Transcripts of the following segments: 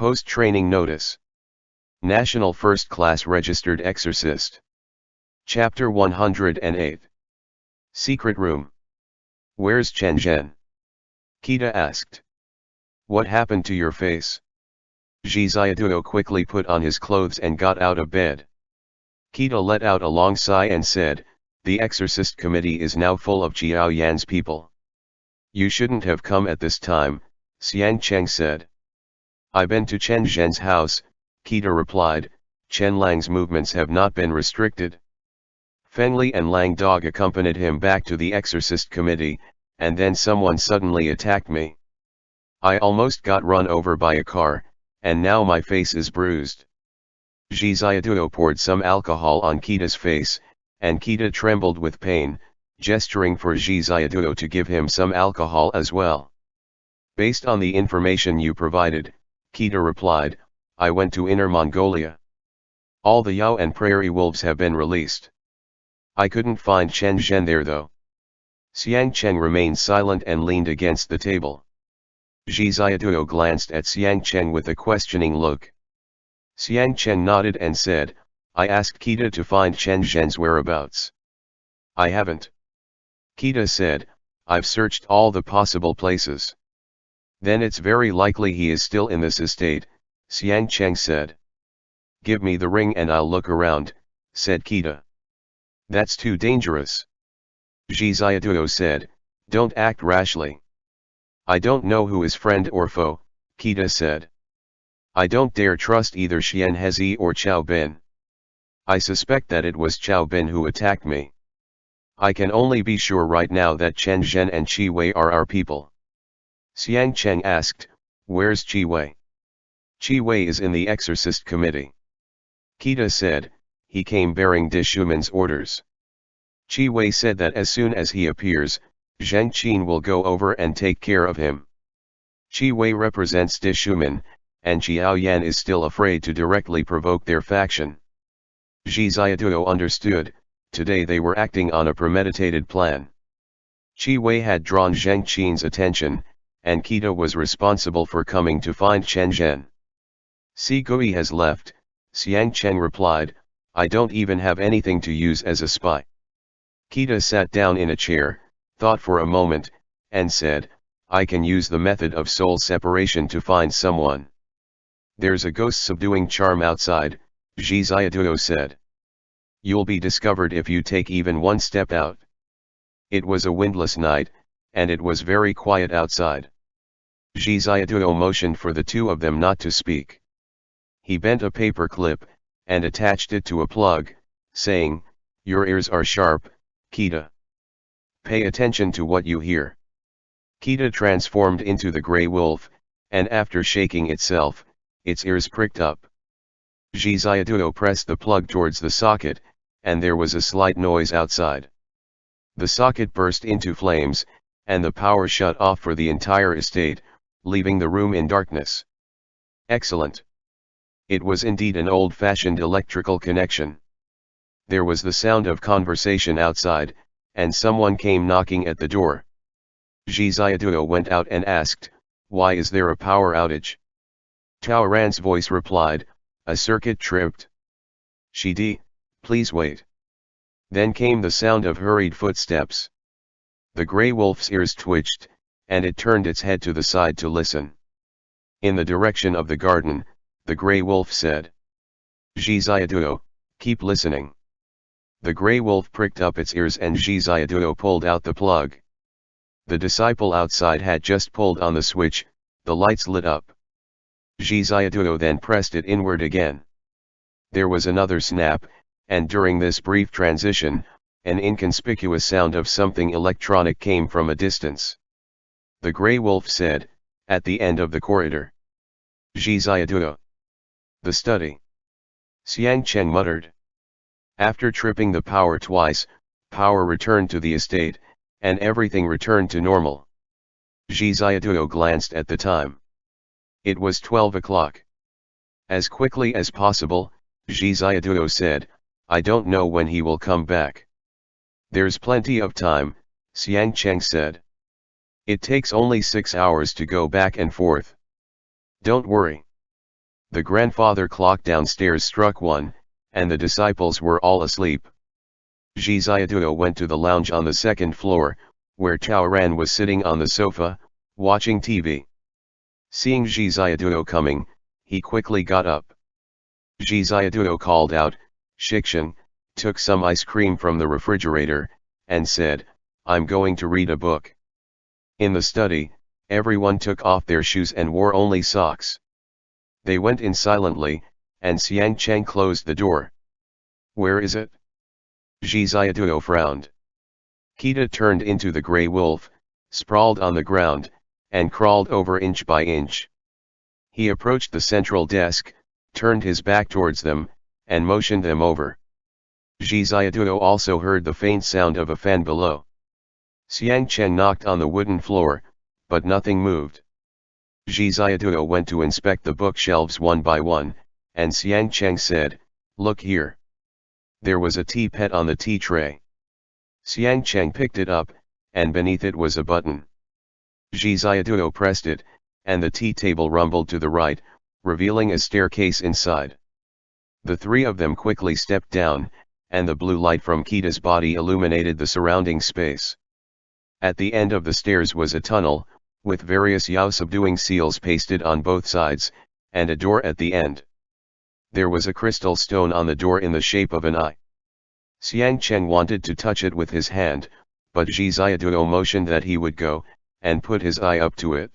Post-training notice. National First Class Registered Exorcist. Chapter 108. Secret Room. Where's Chen Zhen? Kita asked. What happened to your face? Zhi Xiaoduo quickly put on his clothes and got out of bed. Kita let out a long sigh and said, the Exorcist Committee is now full of Jiao Yan's people. You shouldn't have come at this time, Xiang Cheng said. I've been to Chen Zhen's house, Kita replied. Chen Lang's movements have not been restricted. Fengli and Lang Dog accompanied him back to the Exorcist Committee, and then someone suddenly attacked me. I almost got run over by a car, and now my face is bruised. Zhi Xiaoduo poured some alcohol on Kita's face, and Kita trembled with pain, gesturing for Zhi Xiaoduo to give him some alcohol as well. Based on the information you provided, Kita replied, I went to Inner Mongolia. All the Yao and prairie wolves have been released. I couldn't find Chen Zhen there though. Xiang Cheng remained silent and leaned against the table. Zhi Xiaoduo glanced at Xiang Cheng with a questioning look. Xiang Cheng nodded and said, I asked Kita to find Chen Zhen's whereabouts. I haven't. Kita said, I've searched all the possible places. Then it's very likely he is still in this estate, Xiang Cheng said. Give me the ring and I'll look around, said Kita. That's too dangerous. Zhi Xiaoduo said, don't act rashly. I don't know who is friend or foe, Kita said. I don't dare trust either Xian Hezi or Chao Bin. I suspect that it was Chao Bin who attacked me. I can only be sure right now that Chen Zhen and Qi Wei are our people. Xiang Cheng asked, where's Qi Wei? Qi Wei is in the Exorcist Committee. Kita said, he came bearing De Shuman's orders. Qi Wei said that as soon as he appears, Zheng Qin will go over and take care of him. Qi Wei represents De Shuman, and Xiao Yan is still afraid to directly provoke their faction. Zhi Xiaoduo understood, today they were acting on a premeditated plan. Qi Wei had drawn Zheng Qin's attention, and Kita was responsible for coming to find Chen Zhen. Si Gui has left, Xiang Cheng replied, I don't even have anything to use as a spy. Kita sat down in a chair, thought for a moment, and said, I can use the method of soul separation to find someone. There's a ghost subduing charm outside, Zhi Xiaoduo said. You'll be discovered if you take even one step out. It was a windless night, and it was very quiet outside. Zhi Xiaoduo motioned for the two of them not to speak. He bent a paper clip, and attached it to a plug, saying, your ears are sharp, Kita. Pay attention to what you hear. Kita transformed into the grey wolf, and after shaking itself, its ears pricked up. Zhi Xiaoduo pressed the plug towards the socket, and there was a slight noise outside. The socket burst into flames, and the power shut off for the entire estate, leaving the room in darkness. Excellent. It was indeed an old-fashioned electrical connection. There was the sound of conversation outside, and someone came knocking at the door. Zhi Xiaoduo went out and asked, why is there a power outage? Tao Ran's voice replied, a circuit tripped. Shidi, please wait. Then came the sound of hurried footsteps. The grey wolf's ears twitched, and it turned its head to the side to listen. In the direction of the garden, the grey wolf said. Zhi Xiaoduo, keep listening. The grey wolf pricked up its ears and Zhi Xiaoduo pulled out the plug. The disciple outside had just pulled on the switch, the lights lit up. Zhi Xiaoduo then pressed it inward again. There was another snap, and during this brief transition, an inconspicuous sound of something electronic came from a distance. The grey wolf said, at the end of the corridor. Zhi Xiaoduo. The study. Xiang Cheng muttered. After tripping the power twice, power returned to the estate, and everything returned to normal. Zhi Xiaoduo glanced at the time. It was 12 o'clock. As quickly as possible, Zhi Xiaoduo said, I don't know when he will come back. There's plenty of time, Xiang Cheng said. It takes only 6 hours to go back and forth. Don't worry. The grandfather clock downstairs struck 1, and the disciples were all asleep. Zhi Xiaoduo went to the lounge on the second floor, where Taoran was sitting on the sofa, watching TV. Seeing Zhi Xiaoduo coming, he quickly got up. Zhi Xiaoduo called out, "Shikshan," took some ice cream from the refrigerator, and said, "I'm going to read a book." In the study, everyone took off their shoes and wore only socks. They went in silently, and Xiang Cheng closed the door. "Where is it?" Zhi Xiaoduo frowned. Kita turned into the grey wolf, sprawled on the ground, and crawled over inch by inch. He approached the central desk, turned his back towards them, and motioned them over. Zhi Xiaoduo also heard the faint sound of a fan below. Xiang Cheng knocked on the wooden floor, but nothing moved. Zhi Xiaoduo went to inspect the bookshelves one by one, and Xiang Cheng said, "Look here." There was a tea pet on the tea tray. Xiang Cheng picked it up, and beneath it was a button. Zhi Xiaoduo pressed it, and the tea table rumbled to the right, revealing a staircase inside. The three of them quickly stepped down, and the blue light from Kita's body illuminated the surrounding space. At the end of the stairs was a tunnel, with various Yao subduing seals pasted on both sides, and a door at the end. There was a crystal stone on the door in the shape of an eye. Xiang Cheng wanted to touch it with his hand, but Zhi Xiaoduo motioned that he would go, and put his eye up to it.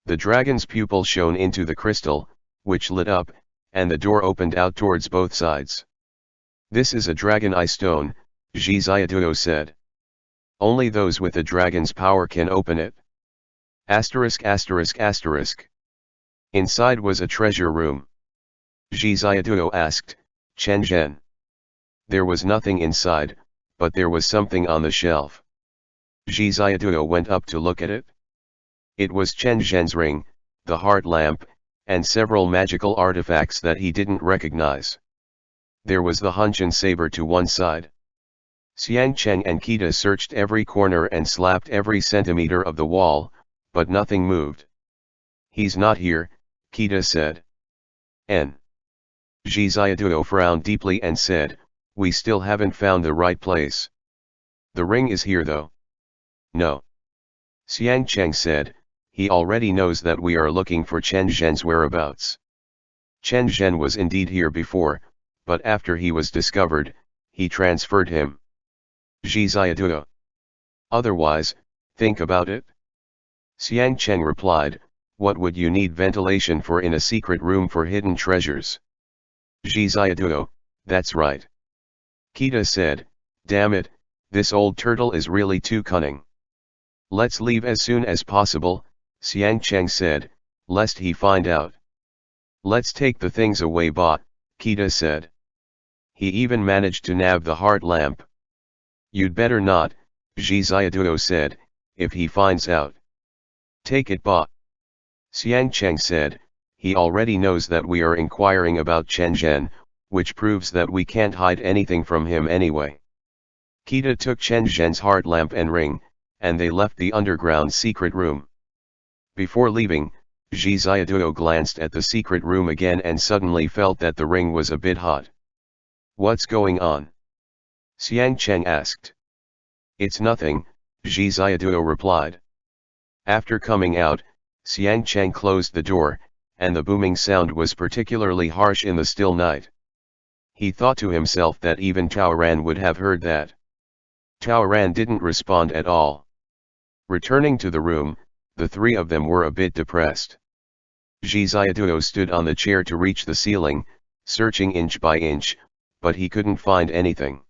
The dragon's pupil shone into the crystal, which lit up, and the door opened out towards both sides. "This is a dragon eye stone," Zhi Xiaoduo said. "Only those with a dragon's power can open it." ******. Inside was a treasure room. Zhi Xiaoduo asked, "Chen Zhen?" There was nothing inside, but there was something on the shelf. Zhi Xiaoduo went up to look at it. It was Chen Zhen's ring, the heart lamp, and several magical artifacts that he didn't recognize. There was the Hunshan saber to one side. Xiang Cheng and Kita searched every corner and slapped every centimeter of the wall, but nothing moved. "He's not here," Kita said. "N." Zhi Xiaoduo frowned deeply and said, "We still haven't found the right place. The ring is here though." "No." Xiang Cheng said, "He already knows that we are looking for Chen Zhen's whereabouts. Chen Zhen was indeed here before, but after he was discovered, he transferred him." Zhi Xiaoduo. "Otherwise, think about it." Xiang Cheng replied, "What would you need ventilation for in a secret room for hidden treasures?" Zhi Xiaoduo, "That's right." Kita said, "Damn it, this old turtle is really too cunning." "Let's leave as soon as possible," Xiang Cheng said, "lest he find out." "Let's take the things away, Ba," Kita said. "He even managed to nab the heart lamp." "You'd better not," Zhi Xiaoduo said, "if he finds out." "Take it, Ba." Xiang Cheng said, "He already knows that we are inquiring about Chen Zhen, which proves that we can't hide anything from him anyway." Kita took Chen Zhen's heart lamp and ring, and they left the underground secret room. Before leaving, Zhi Xiaoduo glanced at the secret room again and suddenly felt that the ring was a bit hot. "What's going on?" Xiang Cheng asked. "It's nothing," Zhi Xiaoduo replied. After coming out, Xiang Cheng closed the door, and the booming sound was particularly harsh in the still night. He thought to himself that even Taoran would have heard that. Taoran didn't respond at all. Returning to the room, the three of them were a bit depressed. Zhi Xiaoduo stood on the chair to reach the ceiling, searching inch by inch, but he couldn't find anything.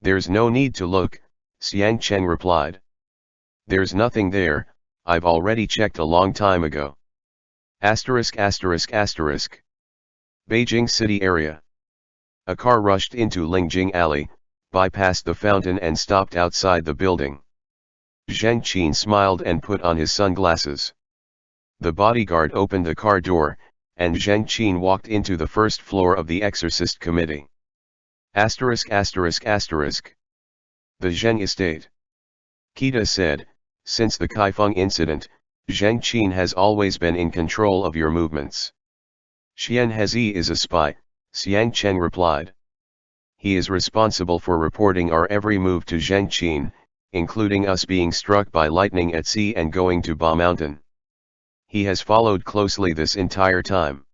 "There's no need to look," Xiang Cheng replied. "There's nothing there, I've already checked a long time ago." Beijing City Area. A car rushed into Lingjing Alley, bypassed the fountain and stopped outside the building. Zheng Qin smiled and put on his sunglasses. The bodyguard opened the car door, and Zheng Qin walked into the first floor of the Exorcist Committee. *****. The Zheng Estate. Kita said, "Since the Kaifeng incident, Zheng Qin has always been in control of your movements. Xian Hezi is a spy, Xiang Cheng replied. He is responsible for reporting our every move to Zhengqin, including us being struck by lightning at sea and going to Ba Mountain. He has followed closely this entire time.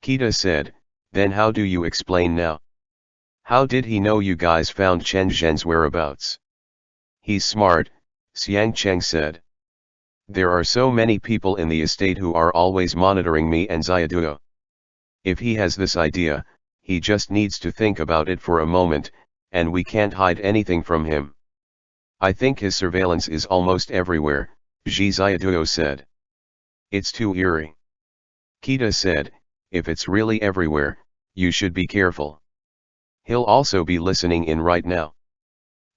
Kita said, then how do you explain now? How did he know you guys found Chen Zhen's whereabouts? He's smart, Xiang Cheng said. There are so many people in the estate who are always monitoring me and Xiaoduo. If he has this idea, he just needs to think about it for a moment, and we can't hide anything from him. I think his surveillance is almost everywhere, Zhi Xiaoduo said. It's too eerie. Kita said, if it's really everywhere, you should be careful. He'll also be listening in right now.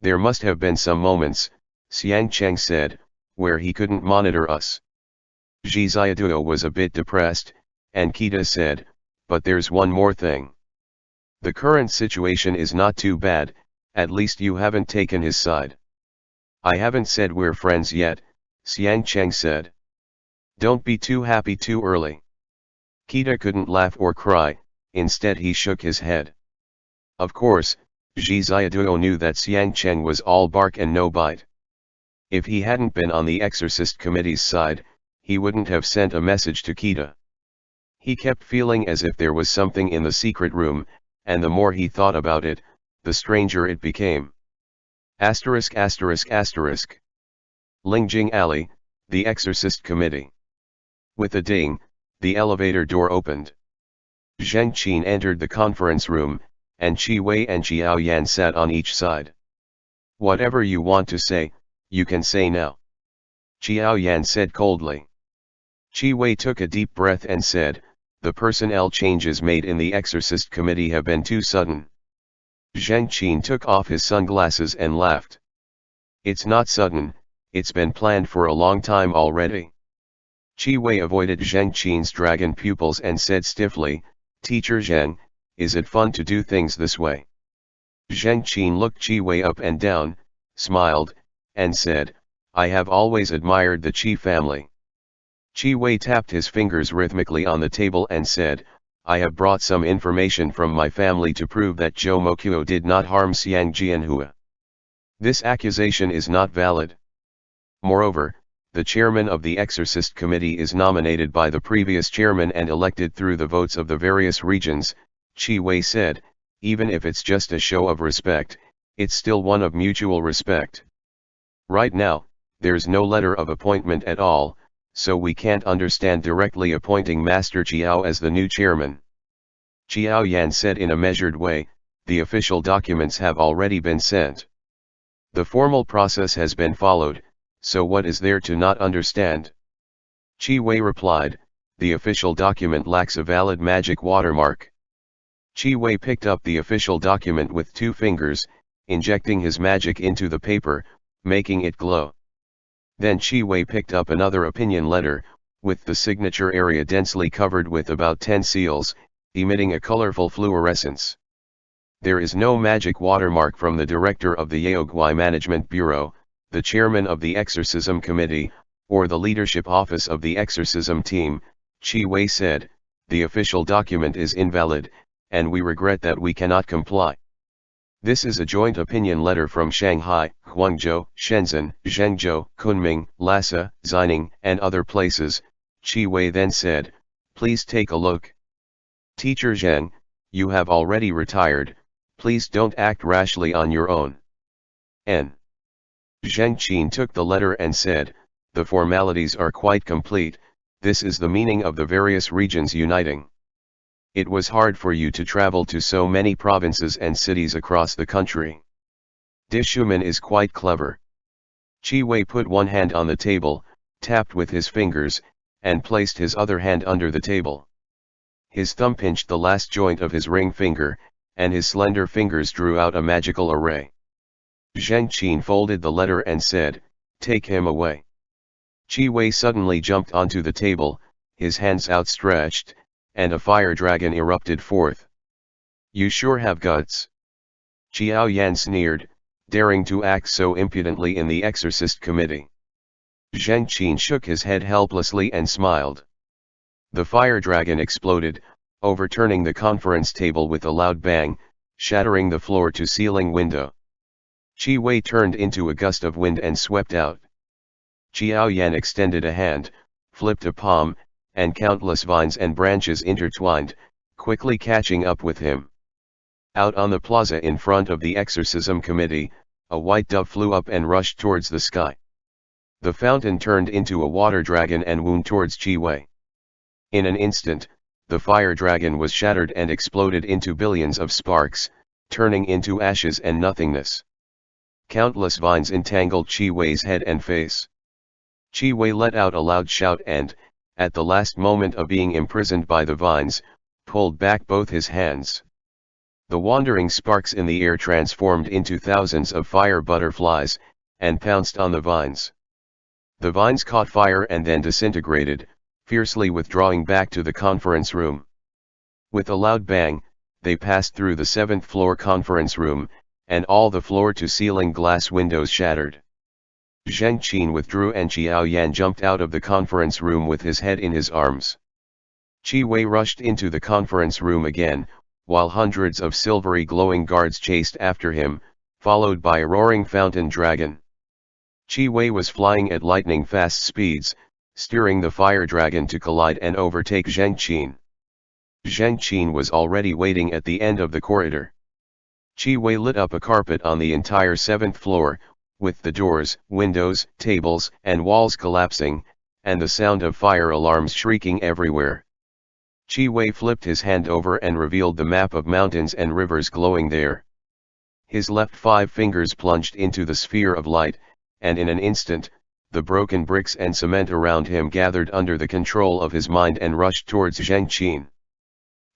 There must have been some moments, Xiang Cheng said, where he couldn't monitor us. Zhi Xiaoduo was a bit depressed, and Kita said, but there's one more thing. The current situation is not too bad, at least you haven't taken his side. I haven't said we're friends yet, Xiang Cheng said. Don't be too happy too early. Kita couldn't laugh or cry, instead he shook his head. Of course, Zhi Xiaoduo knew that Xiang Cheng was all bark and no bite. If he hadn't been on the Exorcist committee's side, he wouldn't have sent a message to Kita. He kept feeling as if there was something in the secret room, and the more he thought about it, the stranger it became. Lingjing Alley, the Exorcist Committee. With a ding, the elevator door opened. Zheng Qin entered the conference room, and Qi Wei and Xiao Yan sat on each side. Whatever you want to say, you can say now. Xiao Yan said coldly. Qi Wei took a deep breath and said, the personnel changes made in the Exorcist Committee have been too sudden. Zheng Qin took off his sunglasses and laughed. It's not sudden, it's been planned for a long time already. Qi Wei avoided Zheng Qin's dragon pupils and said stiffly, Teacher Zheng, is it fun to do things this way? Zheng Qin looked Qi Wei up and down, smiled, and said, I have always admired the Qi family. Qi Wei tapped his fingers rhythmically on the table and said, I have brought some information from my family to prove that Zhou Mokuo did not harm Xiang Jianhua. This accusation is not valid. Moreover, the chairman of the Exorcist Committee is nominated by the previous chairman and elected through the votes of the various regions, Qi Wei said, even if it's just a show of respect, it's still one of mutual respect. Right now, there's no letter of appointment at all, so we can't understand directly appointing Master Jiao as the new chairman. Xiao Yan said in a measured way, the official documents have already been sent. The formal process has been followed, so what is there to not understand? Qi Wei replied, the official document lacks a valid magic watermark. Qi Wei picked up the official document with 2 fingers, injecting his magic into the paper, making it glow. Then Qi Wei picked up another opinion letter, with the signature area densely covered with about 10 seals, emitting a colorful fluorescence. There is no magic watermark from the director of the Yaoguai Management Bureau, the chairman of the Exorcism Committee, or the leadership office of the Exorcism team, Qi Wei said, the official document is invalid, and we regret that we cannot comply. This is a joint opinion letter from Shanghai, Guangzhou, Shenzhen, Zhengzhou, Kunming, Lhasa, Xining, and other places. Qi Wei then said, please take a look. Teacher Zheng, you have already retired, please don't act rashly on your own. N. Zheng Qin took the letter and said, the formalities are quite complete, this is the meaning of the various regions uniting. It was hard for you to travel to so many provinces and cities across the country. Dishuman is quite clever. Qi Wei put one hand on the table, tapped with his fingers, and placed his other hand under the table. His thumb pinched the last joint of his ring finger, and his slender fingers drew out a magical array. Zheng Qin folded the letter and said, take him away. Qi Wei suddenly jumped onto the table, his hands outstretched, and a fire dragon erupted forth. You sure have guts. Xiao Yan sneered, daring to act so impudently in the Exorcist Committee. Zheng Qin shook his head helplessly and smiled. The fire dragon exploded, overturning the conference table with a loud bang, shattering the floor-to-ceiling window. Qi Wei turned into a gust of wind and swept out. Qiao Yan extended a hand, flipped a palm, and countless vines and branches intertwined, quickly catching up with him. Out on the plaza in front of the exorcism committee, a white dove flew up and rushed towards the sky. The fountain turned into a water dragon and wound towards Qi Wei. In an instant, the fire dragon was shattered and exploded into billions of sparks, turning into ashes and nothingness. Countless vines entangled Qi Wei's head and face. Qi Wei let out a loud shout and, at the last moment of being imprisoned by the vines, pulled back both his hands. The wandering sparks in the air transformed into thousands of fire butterflies, and pounced on the vines. The vines caught fire and then disintegrated, fiercely withdrawing back to the conference room. With a loud bang, they passed through the 7th floor conference room, and all the floor-to-ceiling glass windows shattered. Zheng Qin withdrew and Qiao Yan jumped out of the conference room with his head in his arms. Qi Wei rushed into the conference room again, while hundreds of silvery glowing guards chased after him, followed by a roaring fountain dragon. Qi Wei was flying at lightning-fast speeds, steering the fire dragon to collide and overtake Zheng Qin. Zheng Qin was already waiting at the end of the corridor. Qi Wei lit up a carpet on the entire 7th floor, with the doors, windows, tables, and walls collapsing, and the sound of fire alarms shrieking everywhere. Qi Wei flipped his hand over and revealed the map of mountains and rivers glowing there. His left 5 fingers plunged into the sphere of light, and in an instant, the broken bricks and cement around him gathered under the control of his mind and rushed towards Zheng Qin.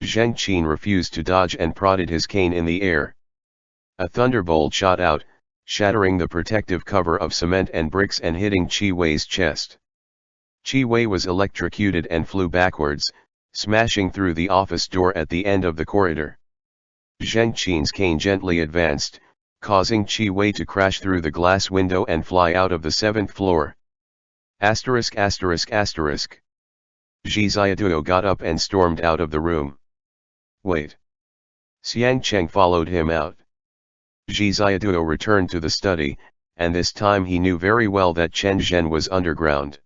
Zheng Qin refused to dodge and prodded his cane in the air. A thunderbolt shot out, shattering the protective cover of cement and bricks and hitting Qi Wei's chest. Qi Wei was electrocuted and flew backwards, smashing through the office door at the end of the corridor. Zheng Qin's cane gently advanced, causing Qi Wei to crash through the glass window and fly out of the 7th floor. Zhi Ziaduo got up and stormed out of the room. Wait. Xiang Cheng followed him out. Zhi Ziaduo returned to the study, and this time he knew very well that Chen Zhen was underground.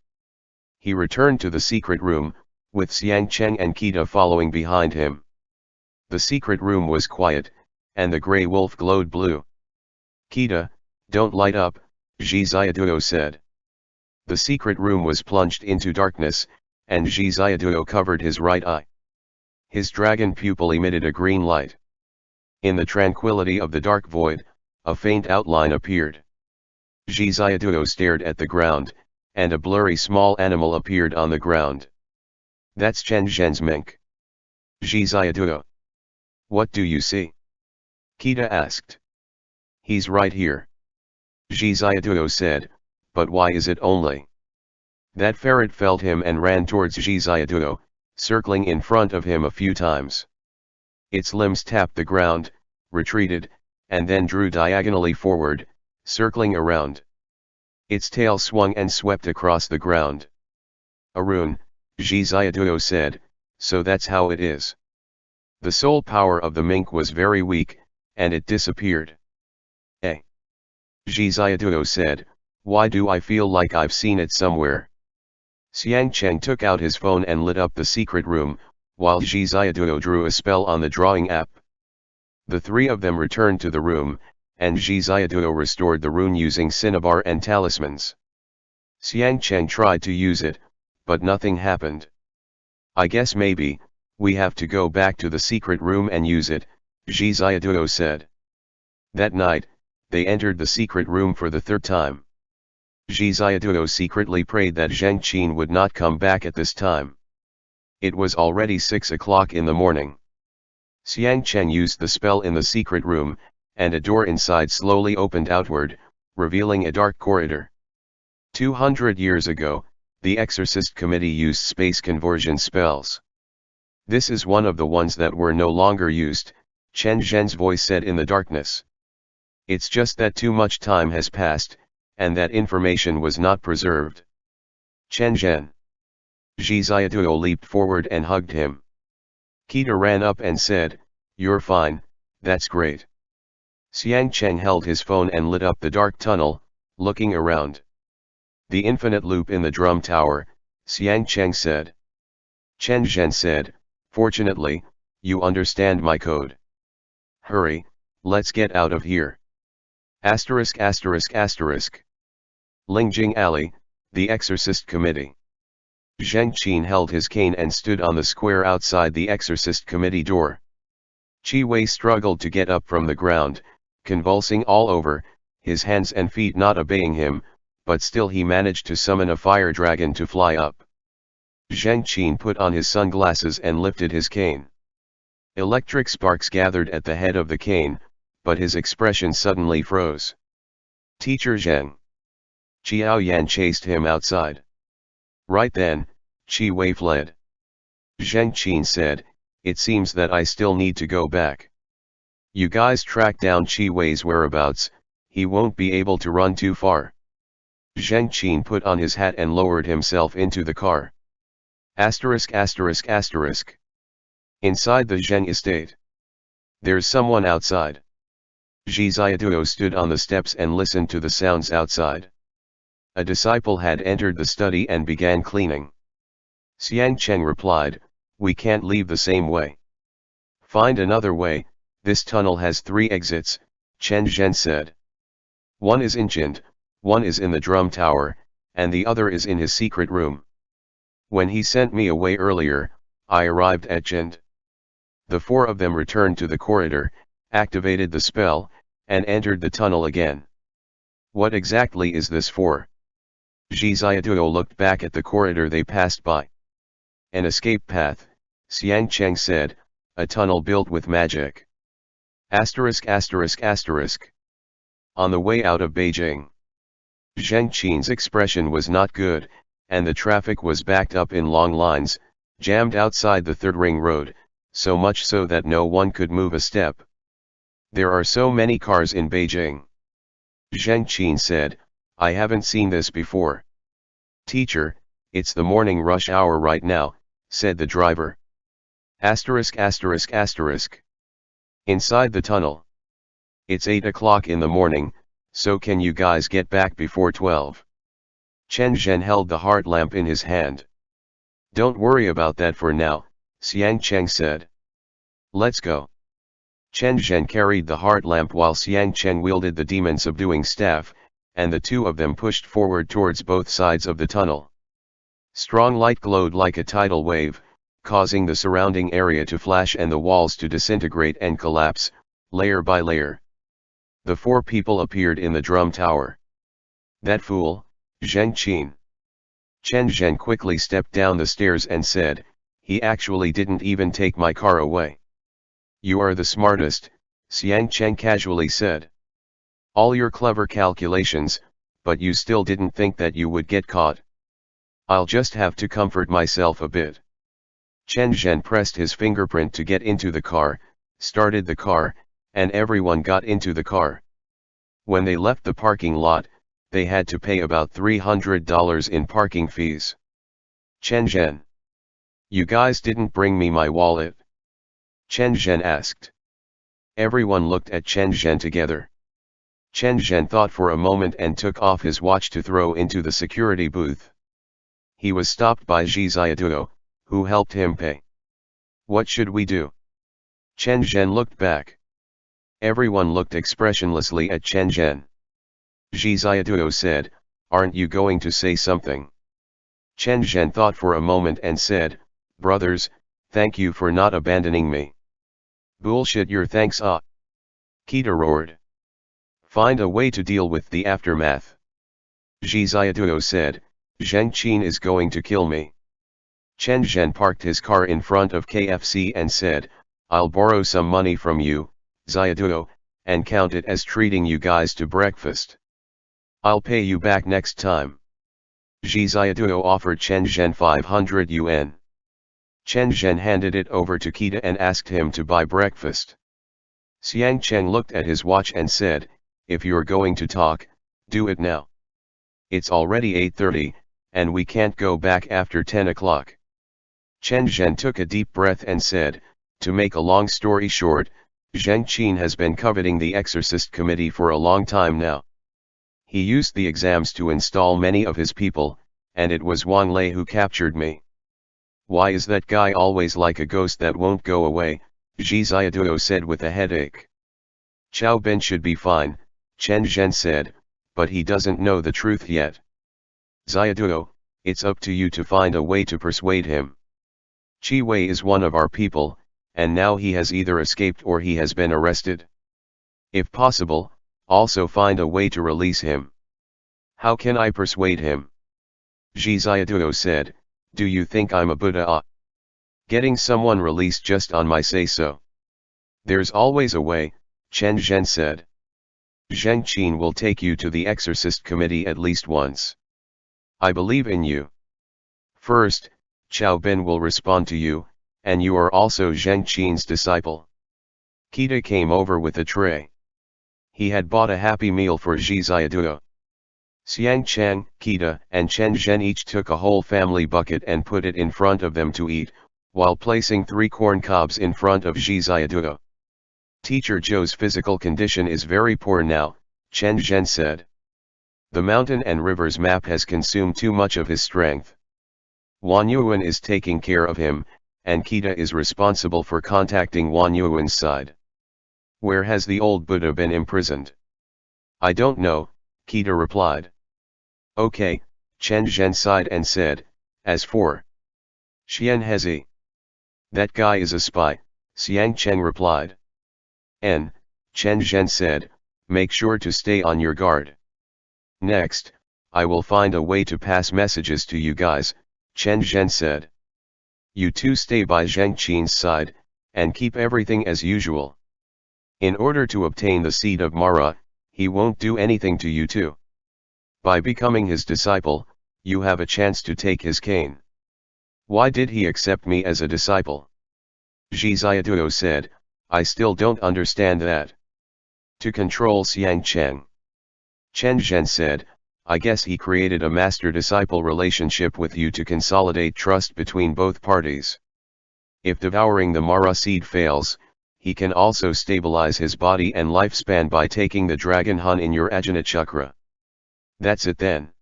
He returned to the secret room, with Xiang Cheng and Qida following behind him. The secret room was quiet, and the grey wolf glowed blue. Qida, don't light up, Zhi Ziaduo said. The secret room was plunged into darkness, and Zhi Ziaduo covered his right eye. His dragon pupil emitted a green light. In the tranquility of the dark void, a faint outline appeared. Zhi Ziaduo stared at the ground, and a blurry small animal appeared on the ground. That's Chen Zhen's mink. Zhi Ziaduo. What do you see? Qida asked. He's right here. Zhi Ziaduo said, but why is it only? That ferret felt him and ran towards Zhi Ziaduo, circling in front of him a few times. Its limbs tapped the ground, retreated, and then drew diagonally forward, circling around. Its tail swung and swept across the ground. Arun, Zhi Ziaduo said, so that's how it is. The soul power of the mink was very weak, and it disappeared. Zhi Ziaduo said, why do I feel like I've seen it somewhere? Xiang Cheng took out his phone and lit up the secret room, while Zhi Ziaduo drew a spell on the drawing app. The 3 of them returned to the room, and Zhi Ziaduo restored the rune using cinnabar and talismans. Xiang Cheng tried to use it, but nothing happened. I guess maybe, we have to go back to the secret room and use it, Zhi Ziaduo said. That night, they entered the secret room for the 3rd time. Zhi Ziaduo secretly prayed that Zheng Qin would not come back at this time. It was already 6 o'clock in the morning. Xiang Cheng used the spell in the secret room, and a door inside slowly opened outward, revealing a dark corridor. 200 years ago, the Exorcist Committee used space conversion spells. This is one of the ones that were no longer used, Chen Zhen's voice said in the darkness. It's just that too much time has passed, and that information was not preserved. Chen Zhen. Zhi Ziaduo leaped forward and hugged him. Kita ran up and said, "You're fine, that's great." Xiang Cheng held his phone and lit up the dark tunnel, looking around. "The infinite loop in the drum tower," Xiang Cheng said. Chen Zhen said, "Fortunately, you understand my code. Hurry, let's get out of here." Asterisk asterisk asterisk. Lingjing Alley, the Exorcist Committee. Zheng Qin held his cane and stood on the square outside the Exorcist Committee door. Qi Wei struggled to get up from the ground, convulsing all over, his hands and feet not obeying him, but still he managed to summon a fire dragon to fly up. Zheng Qin put on his sunglasses and lifted his cane. Electric sparks gathered at the head of the cane, but his expression suddenly froze. "Teacher Zheng." Qiao Yan chased him outside. Right then, Qi Wei fled. Zheng Qin said, "It seems that I still need to go back. You guys track down Qi Wei's whereabouts, he won't be able to run too far." Zheng Qin put on his hat and lowered himself into the car. Asterisk asterisk asterisk. Inside the Zheng estate. "There's someone outside." Zhi Ziaduo stood on the steps and listened to the sounds outside. A disciple had entered the study and began cleaning. Xiang Cheng replied, "We can't leave the same way. Find another way, this tunnel has 3 exits," Chen Zhen said. "One is in Jind, one is in the drum tower, and the other is in his secret room. When he sent me away earlier, I arrived at Jind." The 4 of them returned to the corridor, activated the spell, and entered the tunnel again. "What exactly is this for?" Zhi Ziaduo looked back at the corridor they passed by. "An escape path," Xiang Cheng said, "a tunnel built with magic." Asterisk asterisk asterisk. On the way out of Beijing. Zheng Qin's expression was not good, and the traffic was backed up in long lines, jammed outside the Third Ring Road, so much so that no one could move a step. "There are so many cars in Beijing." Zheng Qin said, "I haven't seen this before." "Teacher, it's the morning rush hour right now," said the driver. Asterisk asterisk asterisk. Inside the tunnel. "It's 8 o'clock in the morning, so can you guys get back before 12? Chen Zhen held the heart lamp in his hand. "Don't worry about that for now," Xiang Cheng said. "Let's go." Chen Zhen carried the heart lamp while Xiang Cheng wielded the demon subduing staff, and the 2 of them pushed forward towards both sides of the tunnel. Strong light glowed like a tidal wave, causing the surrounding area to flash and the walls to disintegrate and collapse, layer by layer. The 4 people appeared in the drum tower. "That fool, Zheng Qin." Chen Zhen quickly stepped down the stairs and said, "He actually didn't even take my car away." "You are the smartest," Xiang Cheng casually said. "All your clever calculations, but you still didn't think that you would get caught. I'll just have to comfort myself a bit." Chen Zhen pressed his fingerprint to get into the car, started the car, and everyone got into the car. When they left the parking lot, they had to pay about $300 in parking fees. "Chen Zhen, you guys didn't bring me my wallet?" Chen Zhen asked. Everyone looked at Chen Zhen together. Chen Zhen thought for a moment and took off his watch to throw into the security booth. He was stopped by Zhi Ziaduo, who helped him pay. "What should we do?" Chen Zhen looked back. Everyone looked expressionlessly at Chen Zhen. Zhi Ziaduo said, "Aren't you going to say something?" Chen Zhen thought for a moment and said, "Brothers, thank you for not abandoning me." "Bullshit, your thanks ah!" Kita roared. "Find a way to deal with the aftermath." Zhi Ziaduo said, "Zheng Qin is going to kill me." Chen Zhen parked his car in front of KFC and said, "I'll borrow some money from you, Ziaduo, and count it as treating you guys to breakfast. I'll pay you back next time." Zhi Ziaduo offered Chen Zhen 500 yuan. Chen Zhen handed it over to Kita and asked him to buy breakfast. Xiang Cheng looked at his watch and said, "If you're going to talk, do it now. It's already 8:30, and we can't go back after 10 o'clock. Chen Zhen took a deep breath and said, To make a long story short, Zheng Qin has been coveting the Exorcist committee for a long time now. He used the exams to install many of his people, and it was Wang Lei who captured me. Why is that guy always like a ghost that won't go away? Zhi Xiaoduo said with a headache. Qiao Ben should be fine, Chen Zhen said, but he doesn't know the truth yet. Xiaoduo, it's up to you to find a way to persuade him. Qi Wei is one of our people, and now he has either escaped or he has been arrested. If possible, also find a way to release him. How can I persuade him? Zhi Xiaoduo said, do you think I'm a Buddha? Getting someone released just on my say-so. There's always a way, Chen Zhen said. Zheng Qin will take you to the Exorcist committee at least once. I believe in you. First, Qiao Ben will respond to you, and you are also Zheng Qin's disciple. Kita came over with a tray. He had bought a happy meal for Zhi Xiaoduo. Xiang Chang, Kita, and Chen Zhen each took a whole family bucket and put it in front of them to eat, while placing 3 corn cobs in front of Zhi Xiaoduo. Teacher Zhou's physical condition is very poor now, Chen Zhen said. The mountain and rivers map has consumed too much of his strength. Wan Yuan is taking care of him, and Kita is responsible for contacting Wan Yuan's side. Where has the old Buddha been imprisoned? I don't know, Kita replied. Okay, Chen Zhen sighed and said, as for Xian Hezi. That guy is a spy, Xiang Cheng replied. Chen Zhen said, make sure to stay on your guard. Next, I will find a way to pass messages to you guys, Chen Zhen said. You two stay by Zheng Qin's side, and keep everything as usual. In order to obtain the seed of Mara, he won't do anything to you two. By becoming his disciple, you have a chance to take his cane. Why did he accept me as a disciple? Zhi Xiaoduo said, I still don't understand that. To control Xiang Cheng. Chen Zhen said, I guess he created a master-disciple relationship with you to consolidate trust between both parties. If devouring the Mara seed fails, he can also stabilize his body and lifespan by taking the dragon Huan in your Ajna chakra. That's it then.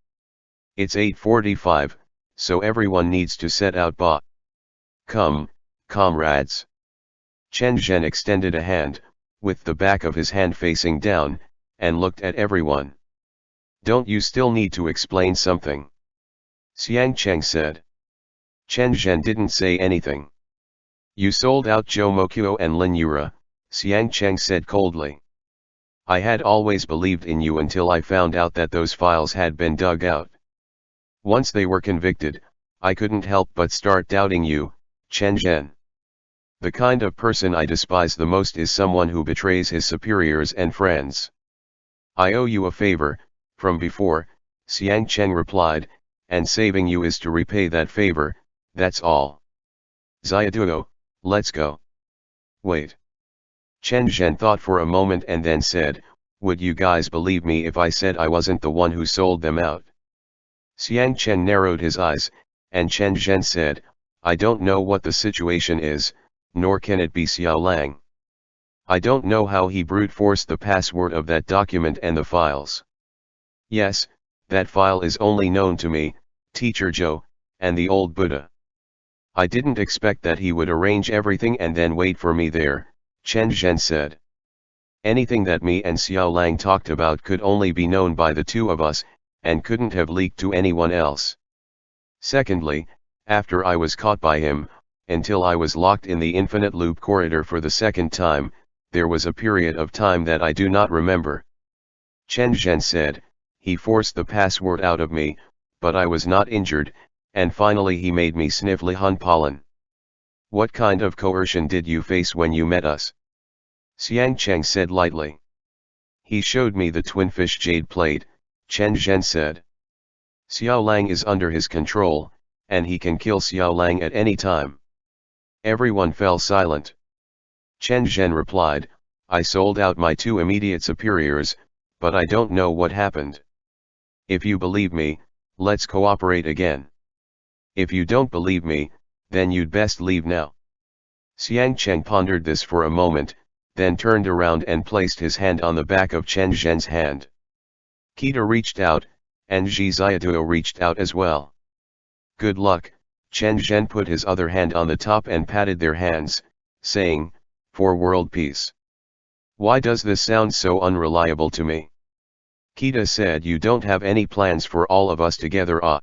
It's 8:45, so everyone needs to set out ba. Come, comrades. Chen Zhen extended a hand, with the back of his hand facing down, and looked at everyone. Don't you still need to explain something? Xiang Cheng said. Chen Zhen didn't say anything. You sold out Zhou Mokuo and Lin Yura, Xiang Cheng said coldly. I had always believed in you until I found out that those files had been dug out. Once they were convicted, I couldn't help but start doubting you, Chen Zhen. The kind of person I despise the most is someone who betrays his superiors and friends. I owe you a favor, from before, Xiang Cheng replied, and saving you is to repay that favor, that's all. Xiaoduo, let's go. Wait. Chen Zhen thought for a moment and then said, would you guys believe me if I said I wasn't the one who sold them out? Xiang Cheng narrowed his eyes, and Chen Zhen said, I don't know what the situation is, nor can it be Xiao Lang. I don't know how he brute forced the password of that document and the files. Yes, that file is only known to me, Teacher Zhou, and the old Buddha. I didn't expect that he would arrange everything and then wait for me there, Chen Zhen said. Anything that me and Xiao Lang talked about could only be known by the two of us, and couldn't have leaked to anyone else. Secondly, after I was caught by him, until I was locked in the infinite loop corridor for the second time, there was a period of time that I do not remember. Chen Zhen said, he forced the password out of me, but I was not injured, and finally he made me sniff Li Hun pollen. What kind of coercion did you face when you met us? Xiang Cheng said lightly. He showed me the twinfish jade plate, Chen Zhen said. Xiao Lang is under his control, and he can kill Xiao Lang at any time. Everyone fell silent. Chen Zhen replied, I sold out my two immediate superiors, but I don't know what happened. If you believe me, let's cooperate again. If you don't believe me, then you'd best leave now. Xiang Cheng pondered this for a moment, then turned around and placed his hand on the back of Chen Zhen's hand. Kita reached out, and Zhi Xiaotuo reached out as well. Good luck. Chen Zhen put his other hand on the top and patted their hands, saying, for world peace. Why does this sound so unreliable to me? Kita said, you don't have any plans for all of us together, ah.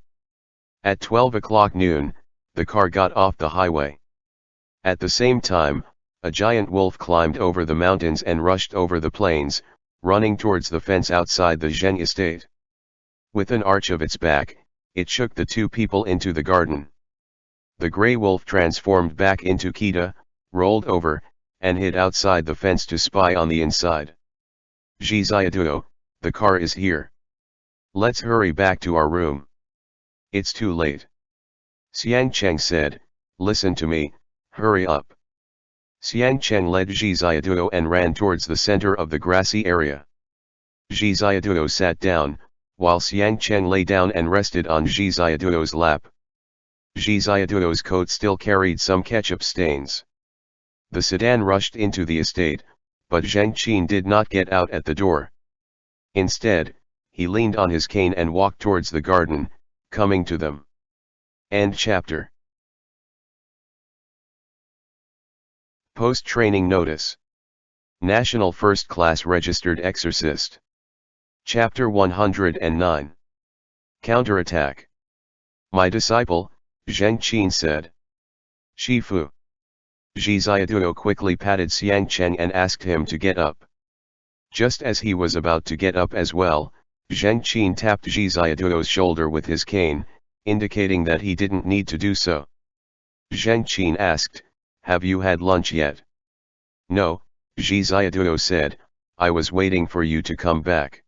At 12 o'clock noon, the car got off the highway. At the same time, a giant wolf climbed over the mountains and rushed over the plains, running towards the fence outside the Zheng estate. With an arch of its back, it shook the two people into the garden. The grey wolf transformed back into Kita, rolled over, and hid outside the fence to spy on the inside. Zhi Xiaotuo, the car is here. Let's hurry back to our room. It's too late. Xiang Cheng said, listen to me, hurry up. Xiang Cheng led Zhi Xiaotuo and ran towards the center of the grassy area. Zhi Xiaotuo sat down, while Xiang Cheng lay down and rested on Zhi Xiaotuo's lap. Zhi Xiaotuo's coat still carried some ketchup stains. The sedan rushed into the estate, but Zheng Qin did not get out at the door. Instead, he leaned on his cane and walked towards the garden, coming to them. End chapter. Post-training notice. National First Class Registered Exorcist. Chapter 109. Counterattack. My disciple, Zheng Qin said. Shifu. Zhi Xiaotuo quickly patted Xiang Cheng and asked him to get up. Just as he was about to get up as well, Zheng Qin tapped Zhi Xiaotuo's shoulder with his cane, indicating that he didn't need to do so. Zheng Qin asked, have you had lunch yet? No, Zhi Xiaotuo said, I was waiting for you to come back.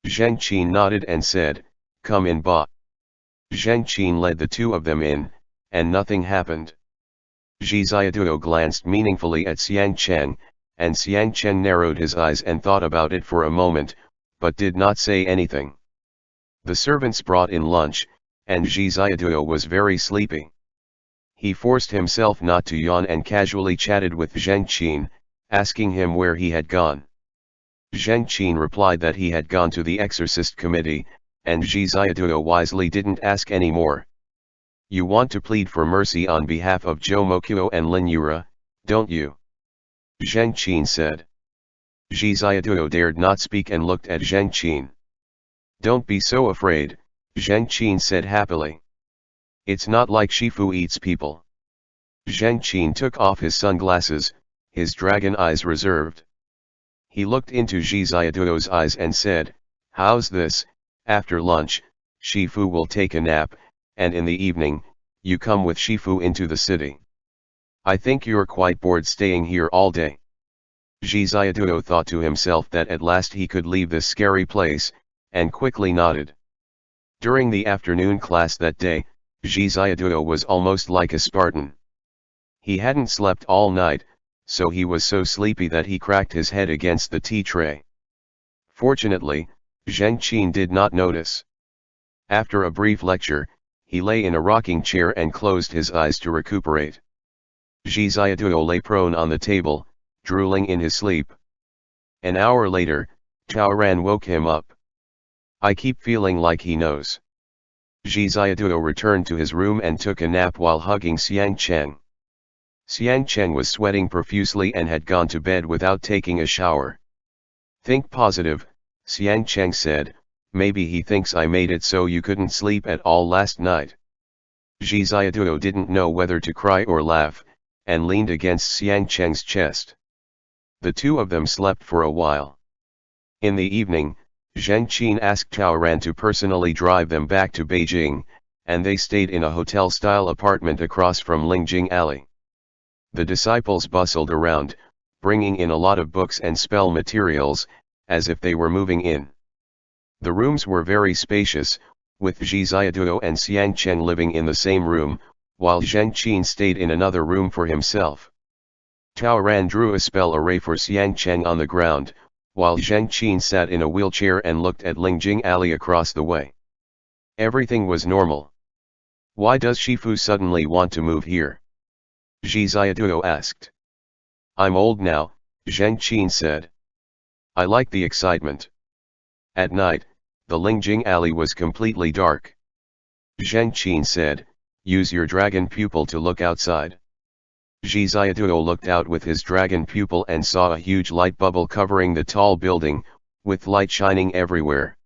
Zheng Qin nodded and said, come in, ba. Zheng Qin led the two of them in, and nothing happened. Zhi Xiaotuo glanced meaningfully at Xiang Cheng, and Xiang Cheng narrowed his eyes and thought about it for a moment, but did not say anything. The servants brought in lunch, and Zhi Xiaotuo was very sleepy. He forced himself not to yawn and casually chatted with Zheng Qin, asking him where he had gone. Zheng Qin replied that he had gone to the Exorcist committee, and Zhi Xiaotuo wisely didn't ask any more. You want to plead for mercy on behalf of Zhou Mokuo and Lin Yura, don't you? Zheng Qin said. Zhi Xiaotuo dared not speak and looked at Zheng Qin. Don't be so afraid, Zheng Qin said happily. It's not like Shifu eats people. Zheng Qin took off his sunglasses, his dragon eyes reserved. He looked into Zhi Xiaotuo's eyes and said, how's this, after lunch, Shifu will take a nap, and in the evening, you come with Shifu into the city. I think you're quite bored staying here all day. Zhi Xiaotuo thought to himself that at last he could leave this scary place, and quickly nodded. During the afternoon class that day, Zhi Xiaotuo was almost like a Spartan. He hadn't slept all night, so he was so sleepy that he cracked his head against the tea tray. Fortunately, Zheng Qin did not notice. After a brief lecture, he lay in a rocking chair and closed his eyes to recuperate. Zhi Xiaotuo lay prone on the table, drooling in his sleep. An hour later, Taoran woke him up. I keep feeling like he knows. Zhi Xiaotuo returned to his room and took a nap while hugging Xiang Cheng. Xiang Cheng was sweating profusely and had gone to bed without taking a shower. Think positive, Xiang Cheng said, maybe he thinks I made it so you couldn't sleep at all last night. Zhi Xiaotuo didn't know whether to cry or laugh, and leaned against Xiang Cheng's chest. The two of them slept for a while. In the evening, Zheng Qin asked Taoran to personally drive them back to Beijing, and they stayed in a hotel-style apartment across from Lingjing Alley. The disciples bustled around, bringing in a lot of books and spell materials, as if they were moving in. The rooms were very spacious, with Zhi Xiaotuo and Xiang Cheng living in the same room, while Zheng Qin stayed in another room for himself. Taoran drew a spell array for Xiang Cheng on the ground, while Zheng Qin sat in a wheelchair and looked at Lingjing Alley across the way. Everything was normal. Why does Shifu suddenly want to move here? Zhi Xiaoduo asked. I'm old now, Zheng Qin said. I like the excitement. At night, the Lingjing alley was completely dark. Zheng Qin said, use your dragon pupil to look outside. Zhi Xiaoduo looked out with his dragon pupil and saw a huge light bubble covering the tall building, with light shining everywhere.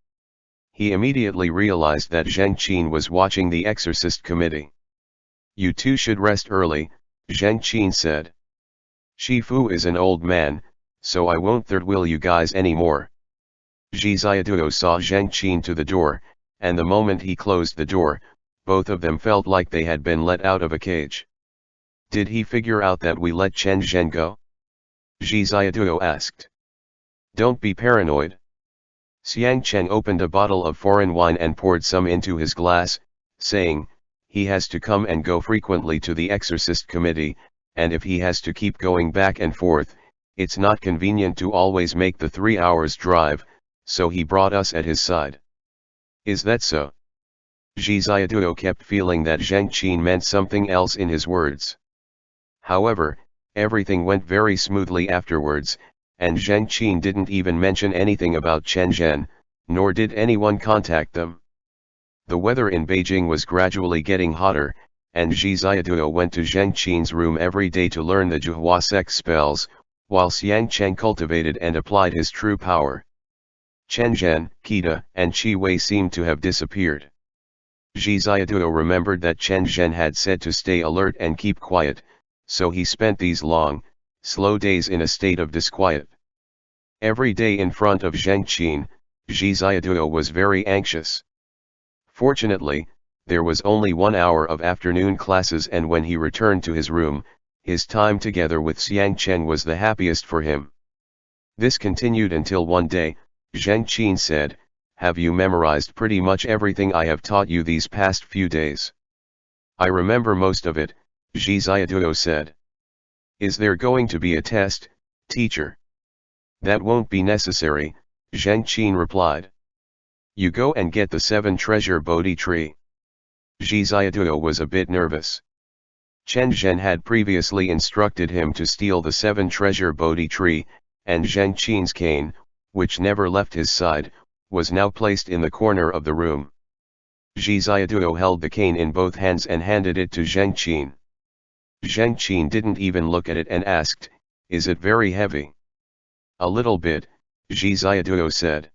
He immediately realized that Zheng Qin was watching the Exorcist committee. You two should rest early, Zheng Qin said. Shifu is an old man, so I won't third-wheel you guys anymore. Zhi Xiaoduo saw Zheng Qin to the door, and the moment he closed the door, both of them felt like they had been let out of a cage. Did he figure out that we let Chen Zhen go? Zhi Xiaoduo asked. Don't be paranoid. Xiang Cheng opened a bottle of foreign wine and poured some into his glass, saying, he has to come and go frequently to the Exorcist committee, and if he has to keep going back and forth, it's not convenient to always make the 3 hours drive, so he brought us at his side. Is that so? Zhi Xiaoduo kept feeling that Zheng Qin meant something else in his words. However, everything went very smoothly afterwards, and Zheng Qin didn't even mention anything about Chen Zhen, nor did anyone contact them. The weather in Beijing was gradually getting hotter, and Zhi Xiaoduo went to Zheng Qin's room every day to learn the Zhuhua sex spells, while Xiang Cheng cultivated and applied his true power. Chen Zhen, Kita, and Qi Wei seemed to have disappeared. Zhi Xiaoduo remembered that Chen Zhen had said to stay alert and keep quiet, so he spent these long, slow days in a state of disquiet. Every day in front of Zheng Qin, Zhi Xiaoduo was very anxious. Fortunately, there was only 1 hour of afternoon classes, and when he returned to his room, his time together with Xiang Cheng was the happiest for him. This continued until one day, Zheng Qin said, have you memorized pretty much everything I have taught you these past few days? I remember most of it, Zhi Xiaoduo said. Is there going to be a test, teacher? That won't be necessary, Zheng Qin replied. You go and get the 7 treasure Bodhi tree. Zhi Xiaoduo was a bit nervous. Chen Zhen had previously instructed him to steal the 7 treasure Bodhi tree, and Zheng Qin's cane, which never left his side, was now placed in the corner of the room. Zhi Xiaoduo held the cane in both hands and handed it to Zheng Qin. Zheng Qin didn't even look at it and asked, is it very heavy? A little bit, Zhi Xiaoduo said.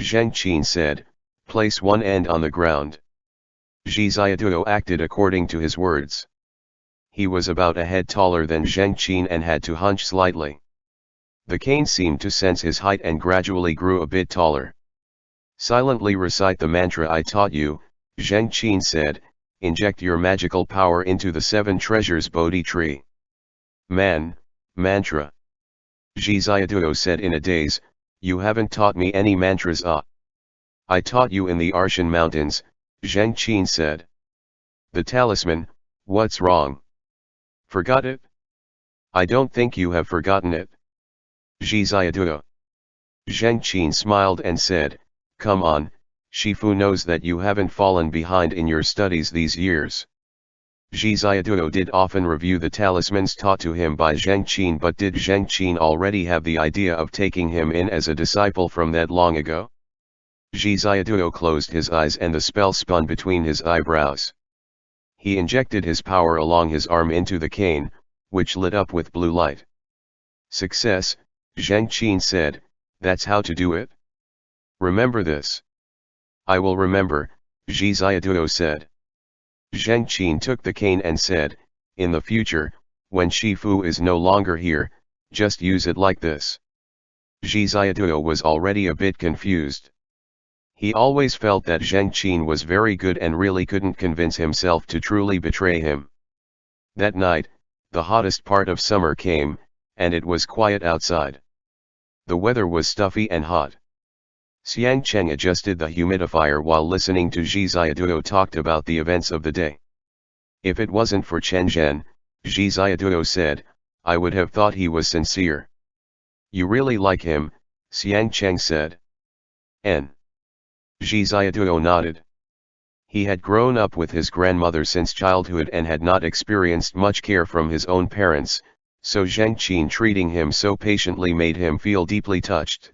Zheng Qin said, place one end on the ground. Zhi Xiaoduo acted according to his words. He was about a head taller than Zheng Qin and had to hunch slightly. The cane seemed to sense his height and gradually grew a bit taller. Silently recite the mantra I taught you, Zheng Qin said, inject your magical power into the 7 treasures Bodhi tree. Mantra. Zhi Xiaoduo said in a daze, you haven't taught me any mantras. I taught you in the Arshan Mountains, Zheng Qin said. The talisman, what's wrong? Forgot it? I don't think you have forgotten it. Zhi Xiaoduo. Zheng Qin smiled and said, come on, Shifu knows that you haven't fallen behind in your studies these years. Zhi Xiaoduo did often review the talismans taught to him by Zheng Qin, but did Zheng Qin already have the idea of taking him in as a disciple from that long ago? Zhi Xiaoduo closed his eyes and the spell spun between his eyebrows. He injected his power along his arm into the cane, which lit up with blue light. Success, Zheng Qin said, that's how to do it? Remember this. I will remember, Zhi Xiaoduo said. Zheng Qin took the cane and said, in the future, when Shifu is no longer here, just use it like this. Zhi Xiaoduo was already a bit confused. He always felt that Zheng Qin was very good and really couldn't convince himself to truly betray him. That night, the hottest part of summer came, and it was quiet outside. The weather was stuffy and hot. Xiang Cheng adjusted the humidifier while listening to Zhi Xiaoduo talked about the events of the day. If it wasn't for Chen Zhen, Zhi Xiaoduo said, I would have thought he was sincere. You really like him, Xiang Cheng said. N. Zhi Xiaoduo nodded. He had grown up with his grandmother since childhood and had not experienced much care from his own parents, so Zheng Qin treating him so patiently made him feel deeply touched.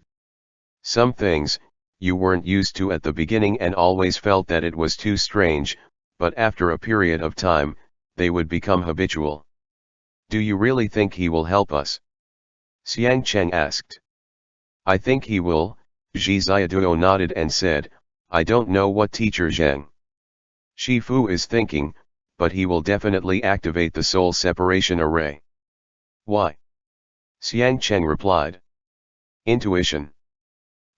Some things, you weren't used to at the beginning and always felt that it was too strange, but after a period of time, they would become habitual. Do you really think he will help us? Xiang Cheng asked. I think he will, Zhi Ziaduo nodded and said, I don't know what teacher Zheng Shifu is thinking, but he will definitely activate the soul separation array. Why? Xiang Cheng replied. Intuition.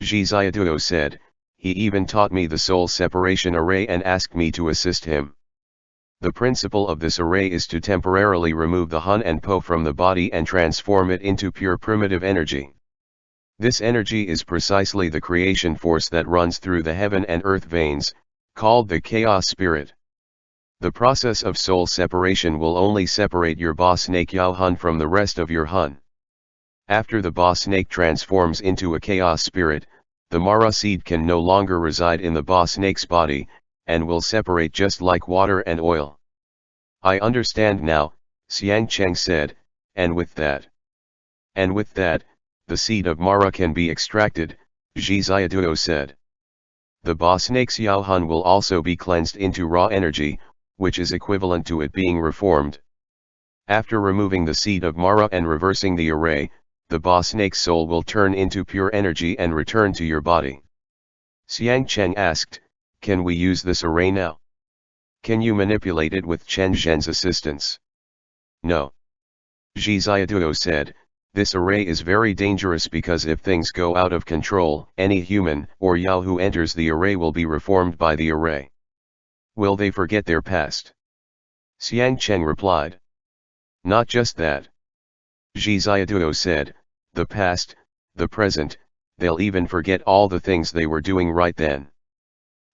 Zhi Ziaduo said, he even taught me the soul separation array and asked me to assist him. The principle of this array is to temporarily remove the Hun and Po from the body and transform it into pure primitive energy. This energy is precisely the creation force that runs through the heaven and earth veins, called the chaos spirit. The process of soul separation will only separate your Ba snake Yao Hun from the rest of your Hun. After the Ba snake transforms into a chaos spirit, the Mara seed can no longer reside in the Ba snake's body, and will separate just like water and oil. I understand now, Xiang Cheng said, and with that, the seed of Mara can be extracted, Zhi Ziaduo said. The Ba snake's Yao Hun will also be cleansed into raw energy, which is equivalent to it being reformed. After removing the seed of Mara and reversing the array, the Ba snake's soul will turn into pure energy and return to your body. Xiang Cheng asked, can we use this array now? Can you manipulate it with Chen Zhen's assistance? No. Zhi Ziaduo said, this array is very dangerous because if things go out of control, any human or Yao who enters the array will be reformed by the array. Will they forget their past? Xiang Cheng replied. Not just that. Zhi Ziaduo said, the past, the present, they'll even forget all the things they were doing right then.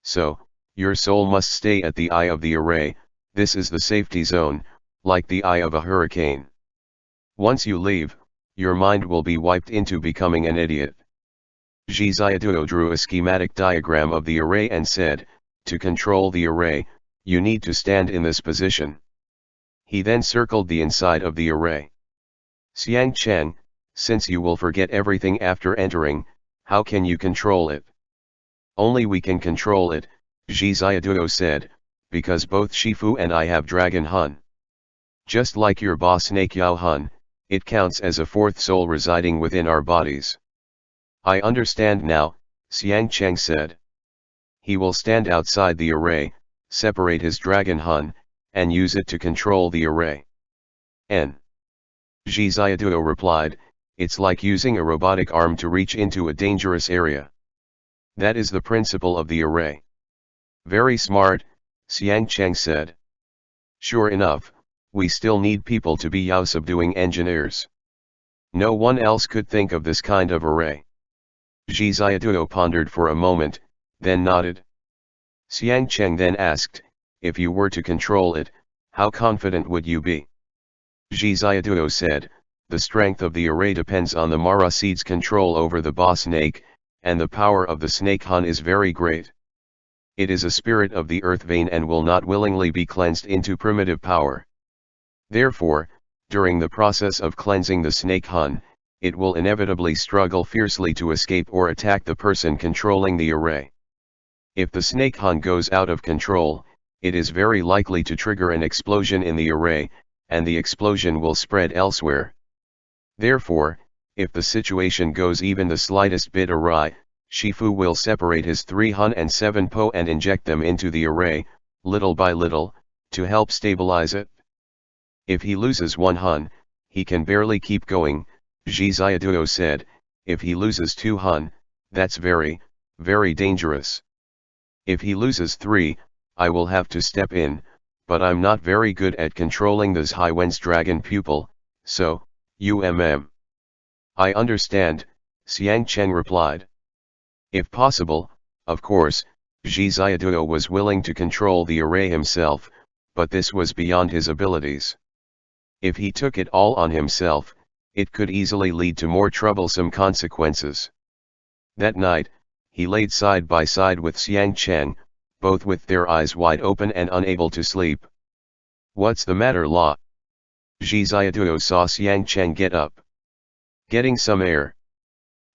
So, your soul must stay at the eye of the array, this is the safety zone, like the eye of a hurricane. Once you leave, your mind will be wiped into becoming an idiot. Zhi Ziaduo drew a schematic diagram of the array and said, to control the array, you need to stand in this position. He then circled the inside of the array. Xiang Cheng, since you will forget everything after entering, how can you control it? Only we can control it, Zhi Ziaduo said, because both Shifu and I have Dragon Hun. Just like your Ba snake Yao Hun, it counts as a fourth soul residing within our bodies. I understand now, Xiang Cheng said. He will stand outside the array, separate his Dragon Hun, and use it to control the array. N. Zhi Ziaduo replied, it's like using a robotic arm to reach into a dangerous area. That is the principle of the array. Very smart, Xiang Cheng said. Sure enough, we still need people to be Yao subduing engineers. No one else could think of this kind of array. Zhi Ziaduo pondered for a moment, then nodded. Xiang Cheng then asked, if you were to control it, how confident would you be? Zhi Ziaduo said, the strength of the array depends on the Mara seed's control over the Ba snake, and the power of the snake Hun is very great. It is a spirit of the earth vein and will not willingly be cleansed into primitive power. Therefore, during the process of cleansing the snake Hun, it will inevitably struggle fiercely to escape or attack the person controlling the array. If the snake Hun goes out of control, it is very likely to trigger an explosion in the array, and the explosion will spread elsewhere. Therefore, if the situation goes even the slightest bit awry, Shifu will separate his 3 Hun and 7 Po and inject them into the array, little by little, to help stabilize it. If he loses 1 Hun, he can barely keep going, Zhi Ziaduo said. If he loses 2 Hun, that's very, very dangerous. If he loses 3, I will have to step in, but I'm not very good at controlling this Huan's dragon pupil, so, I understand, Xiang Cheng replied. If possible, of course, Zhi Ziaduo was willing to control the array himself, but this was beyond his abilities. If he took it all on himself, it could easily lead to more troublesome consequences. That night, he laid side by side with Xiang Cheng, both with their eyes wide open and unable to sleep. "What's the matter, La?" Zhi Ziaduo saw Xiang Cheng get up. "Getting some air."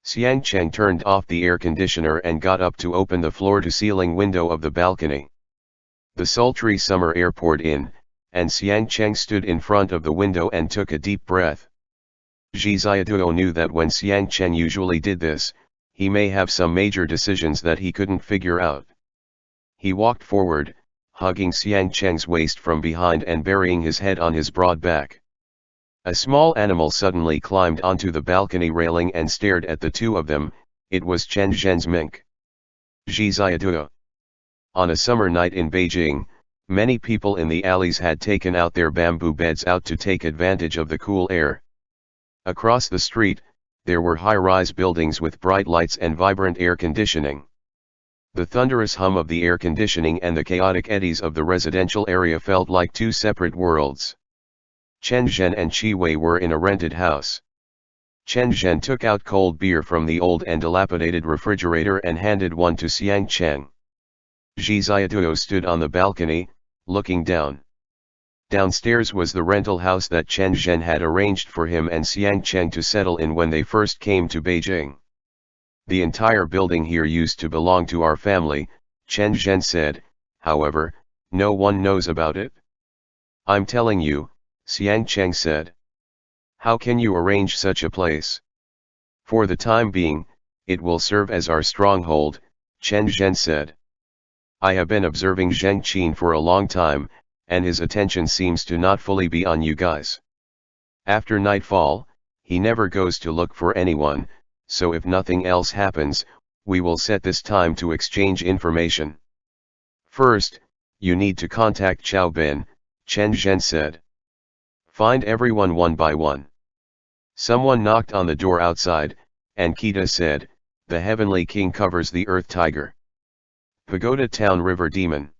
Xiang Cheng turned off the air conditioner and got up to open the floor-to-ceiling window of the balcony. The sultry summer air poured in, and Xiang Cheng stood in front of the window and took a deep breath. Zhi Ziaduo knew that when Xiang Cheng usually did this, he may have some major decisions that he couldn't figure out. He walked forward, hugging Xiang Cheng's waist from behind and burying his head on his broad back. A small animal suddenly climbed onto the balcony railing and stared at the two of them. It was Chen Zhen's mink. Zhi Ziaduo. On a summer night in Beijing, many people in the alleys had taken out their bamboo beds out to take advantage of the cool air. Across the street, there were high-rise buildings with bright lights and vibrant air conditioning. The thunderous hum of the air conditioning and the chaotic eddies of the residential area felt like two separate worlds. Chen Zhen and Qi Wei were in a rented house. Chen Zhen took out cold beer from the old and dilapidated refrigerator and handed one to Xiang Cheng. Zhi Ziaduo stood on the balcony, looking down. Downstairs was the rental house that Chen Zhen had arranged for him and Xiang Cheng to settle in when they first came to Beijing. "The entire building here used to belong to our family," Chen Zhen said, "however, no one knows about it." "I'm telling you," Xiang Cheng said. "How can you arrange such a place?" "For the time being, it will serve as our stronghold," Chen Zhen said. "I have been observing Zheng Qin for a long time, and his attention seems to not fully be on you guys. After nightfall, he never goes to look for anyone, so if nothing else happens, we will set this time to exchange information." "First, you need to contact Chao Bin," Chen Zhen said. "Find everyone one by one." Someone knocked on the door outside, and Kita said, "The Heavenly King covers the Earth Tiger. Pagoda Town River Demon."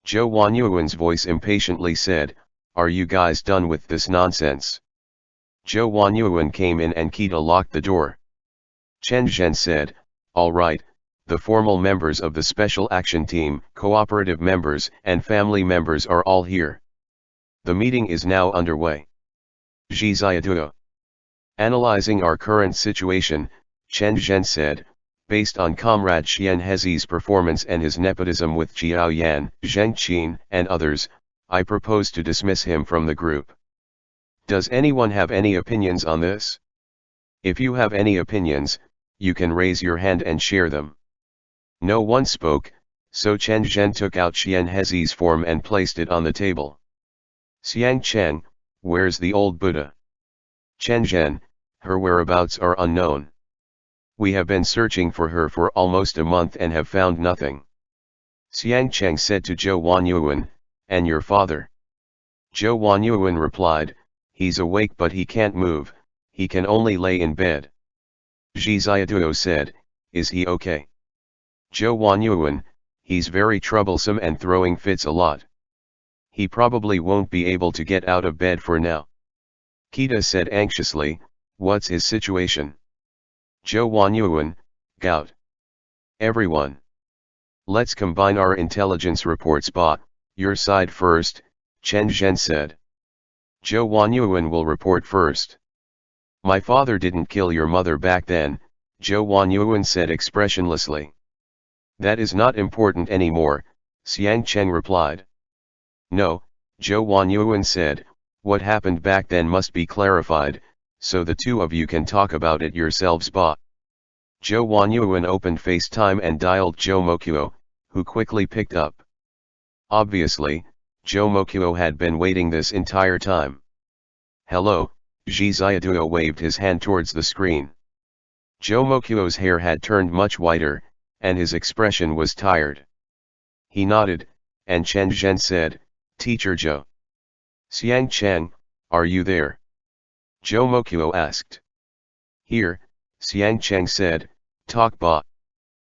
Zhou Wanyuan's voice impatiently said, "Are you guys done with this nonsense?" Zhou Wanyuan came in and Kita locked the door. Chen Zhen said, "All right, the formal members of the Special Action Team, cooperative members and family members are all here. The meeting is now underway." Zhi Ziaduo. Analyzing our current situation, Chen Zhen said, "Based on Comrade Xian Hezi's performance and his nepotism with Jiao Yan, Zheng Qin, and others, I propose to dismiss him from the group. Does anyone have any opinions on this? If you have any opinions, you can raise your hand and share them." No one spoke, so Chen Zhen took out Xian Hezi's form and placed it on the table. "Xiang Cheng, where's the old Buddha?" "Chen Zhen, her whereabouts are unknown. We have been searching for her for almost a month and have found nothing." Xiang Cheng said to Zhou Wanyuan, "And your father?" Zhou Wanyuan replied, "He's awake but he can't move, he can only lay in bed." Zhi Ziaduo said, "Is he okay?" Zhou Wanyuan, "He's very troublesome and throwing fits a lot. He probably won't be able to get out of bed for now." Kita said anxiously, "What's his situation?" Zhou Wanyuan, "Gout. Everyone. Let's combine our intelligence reports. Your side first," Chen Zhen said. Zhou Wanyuan will report first. "My father didn't kill your mother back then," Zhou Wanyuan said expressionlessly. "That is not important anymore," Xiang Cheng replied. "No," Zhou Wanyuan said, "what happened back then must be clarified, so the two of you can talk about it yourselves." Zhou Wanyuan opened FaceTime and dialed Zhou Mokuo, who quickly picked up. Obviously, Zhou Mokuo had been waiting this entire time. "Hello," Zhi Ziaduo waved his hand towards the screen. Zhou Mokuo's hair had turned much whiter, and his expression was tired. He nodded, and Chen Zhen said, "Teacher Zhou." "Xiang Cheng, are you there?" Zhou Mokuo asked. "Here," Xiang Cheng said, "Talk ba."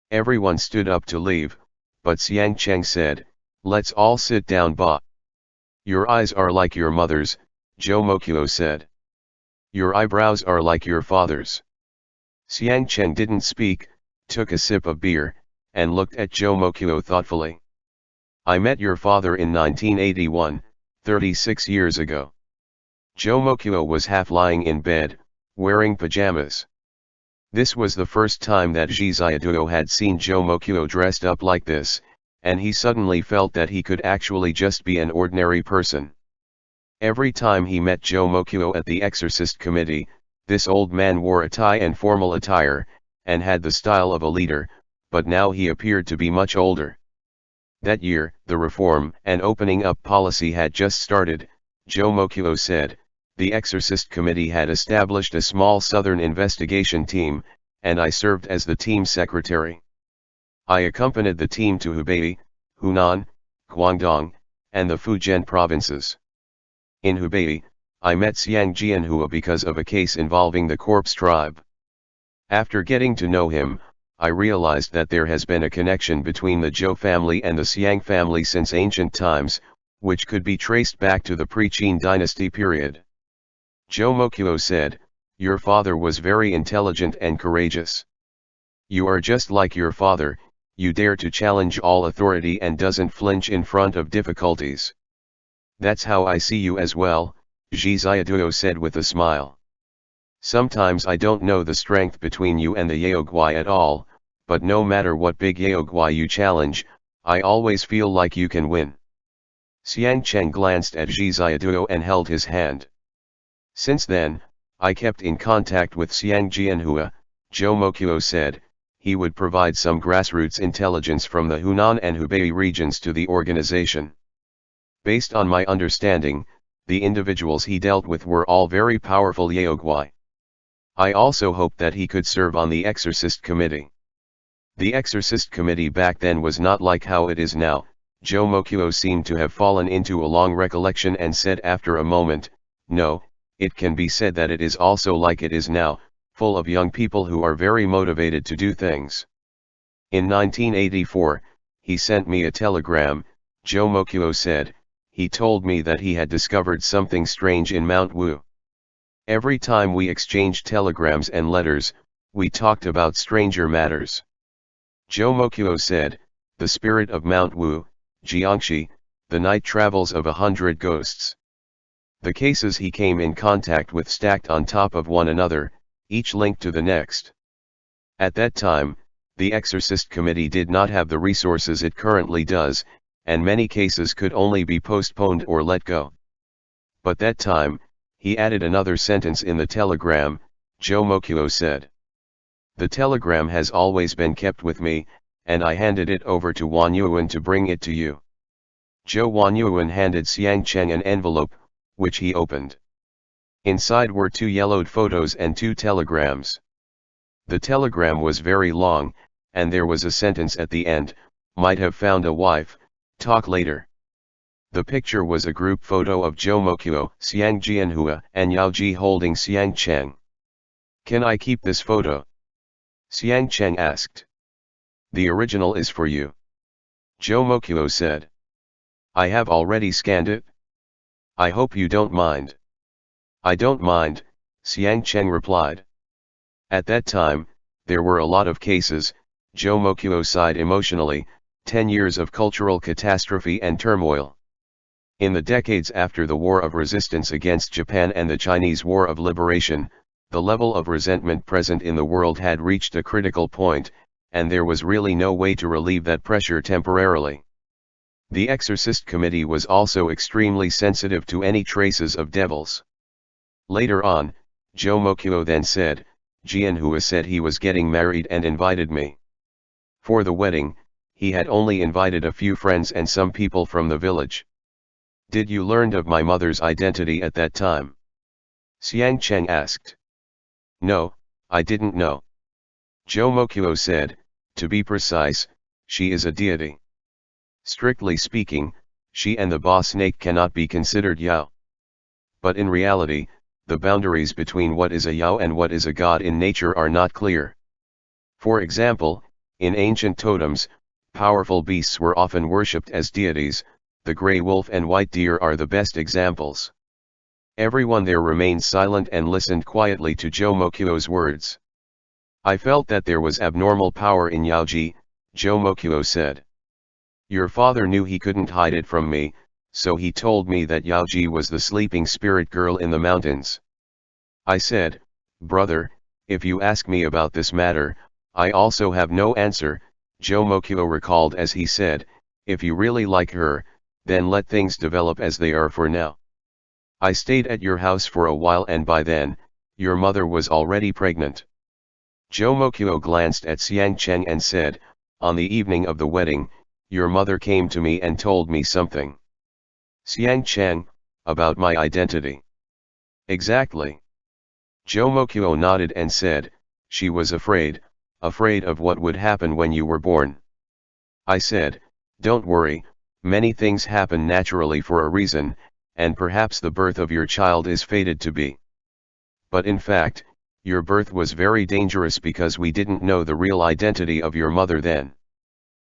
Everyone stood up to leave, but Xiang Cheng said, "Let's all sit down ba." "Your eyes are like your mother's," Zhou Mokuo said. "Your eyebrows are like your father's." Xiang Cheng didn't speak, took a sip of beer, and looked at Zhou Mokuo thoughtfully. I met your father in 1981, 36 years ago. Jomokuo was half lying in bed, wearing pajamas. This was the first time that Jizayaduo had seen Jomokuo dressed up like this, and he suddenly felt that he could actually just be an ordinary person. Every time he met Jomokuo at the Exorcist committee, this old man wore a tie and formal attire, and had the style of a leader, but now he appeared to be much older. That year, the reform and opening up policy had just started, Jomokuo said. The Exorcist committee had established a small southern investigation team, and I served as the team secretary. I accompanied the team to Hubei, Hunan, Guangdong, and the Fujian provinces. In Hubei, I met Xiang Jianhua because of a case involving the corpse tribe. After getting to know him, I realized that there has been a connection between the Zhou family and the Xiang family since ancient times, which could be traced back to the pre-Qin dynasty period. Jomokuo said, "Your father was very intelligent and courageous. You are just like your father, you dare to challenge all authority and doesn't flinch in front of difficulties." "That's how I see you as well," Jizayaduo said with a smile. "Sometimes I don't know the strength between you and the Yaoguai at all, but no matter what big Yaoguai you challenge, I always feel like you can win." Xiang Cheng glanced at Jizayaduo and held his hand. "Since then, I kept in contact with Xiang Jianhua," Jomokuo said. "He would provide some grassroots intelligence from the Hunan and Hubei regions to the organization. Based on my understanding, the individuals he dealt with were all very powerful Yaoguai. I also hoped that he could serve on the Exorcist committee." The Exorcist committee back then was not like how it is now. Jomokuo seemed to have fallen into a long recollection and said after a moment, "No, it can be said that it is also like it is now, full of young people who are very motivated to do things. In 1984, he sent me a telegram," Jomokuo said. "He told me that he had discovered something strange in Mount Wu. Every time we exchanged telegrams and letters, we talked about stranger matters." Jomokuo said, "The spirit of Mount Wu, Jiangxi, the night travels of 100 ghosts." The cases he came in contact with stacked on top of one another, each linked to the next. At that time, the Exorcist committee did not have the resources it currently does, and many cases could only be postponed or let go. "But that time," he added another sentence in the telegram, Jomokuo said. "The telegram has always been kept with me, and I handed it over to Wan Yuan to bring it to you." Wan Yuan handed Xiang Cheng an envelope, which he opened. Inside were 2 yellowed photos and 2 telegrams. The telegram was very long, and there was a sentence at the end, "Might have found a wife, talk later." The picture was a group photo of Jomokuo, Xiang Jianhua, and Yao Ji holding Xiang Cheng. "Can I keep this photo?" Xiang Cheng asked. "The original is for you," Jomokuo said. "I have already scanned it. I hope you don't mind." "I don't mind," Xiang Cheng replied. At that time, there were a lot of cases, Jomokuo sighed emotionally, 10 years of cultural catastrophe and turmoil. In the decades after the War of Resistance against Japan and the Chinese War of Liberation, the level of resentment present in the world had reached a critical point, and there was really no way to relieve that pressure temporarily. The Exorcist committee was also extremely sensitive to any traces of devils. Later on, Jomokuo then said, "Jianhua said he was getting married and invited me. For the wedding, he had only invited a few friends and some people from the village. Did you learn of my mother's identity at that time?" Xiang Cheng asked. "No, I didn't know." Jomokuo said, "To be precise, she is a deity. Strictly speaking, she and the boss snake cannot be considered Yao. But in reality, the boundaries between what is a Yao and what is a god in nature are not clear. For example, in ancient totems, powerful beasts were often worshipped as deities. The gray wolf and white deer are the best examples." Everyone there remained silent and listened quietly to Jomokuo's words. "I felt that there was abnormal power in Yaoji," Jomokuo said. Your father knew he couldn't hide it from me, so he told me that Yao Ji was the sleeping spirit girl in the mountains. I said, brother, if you ask me about this matter, I also have no answer, Zhou Moqiu recalled as he said, if you really like her, then let things develop as they are for now. I stayed at your house for a while and by then, your mother was already pregnant. Zhou Moqiu glanced at Xiang Cheng and said, on the evening of the wedding, your mother came to me and told me something. Xiang Cheng, about my identity. Exactly. Zhou Moqiu nodded and said, she was afraid of what would happen when you were born. I said, don't worry, many things happen naturally for a reason, and perhaps the birth of your child is fated to be. But in fact, your birth was very dangerous because we didn't know the real identity of your mother then.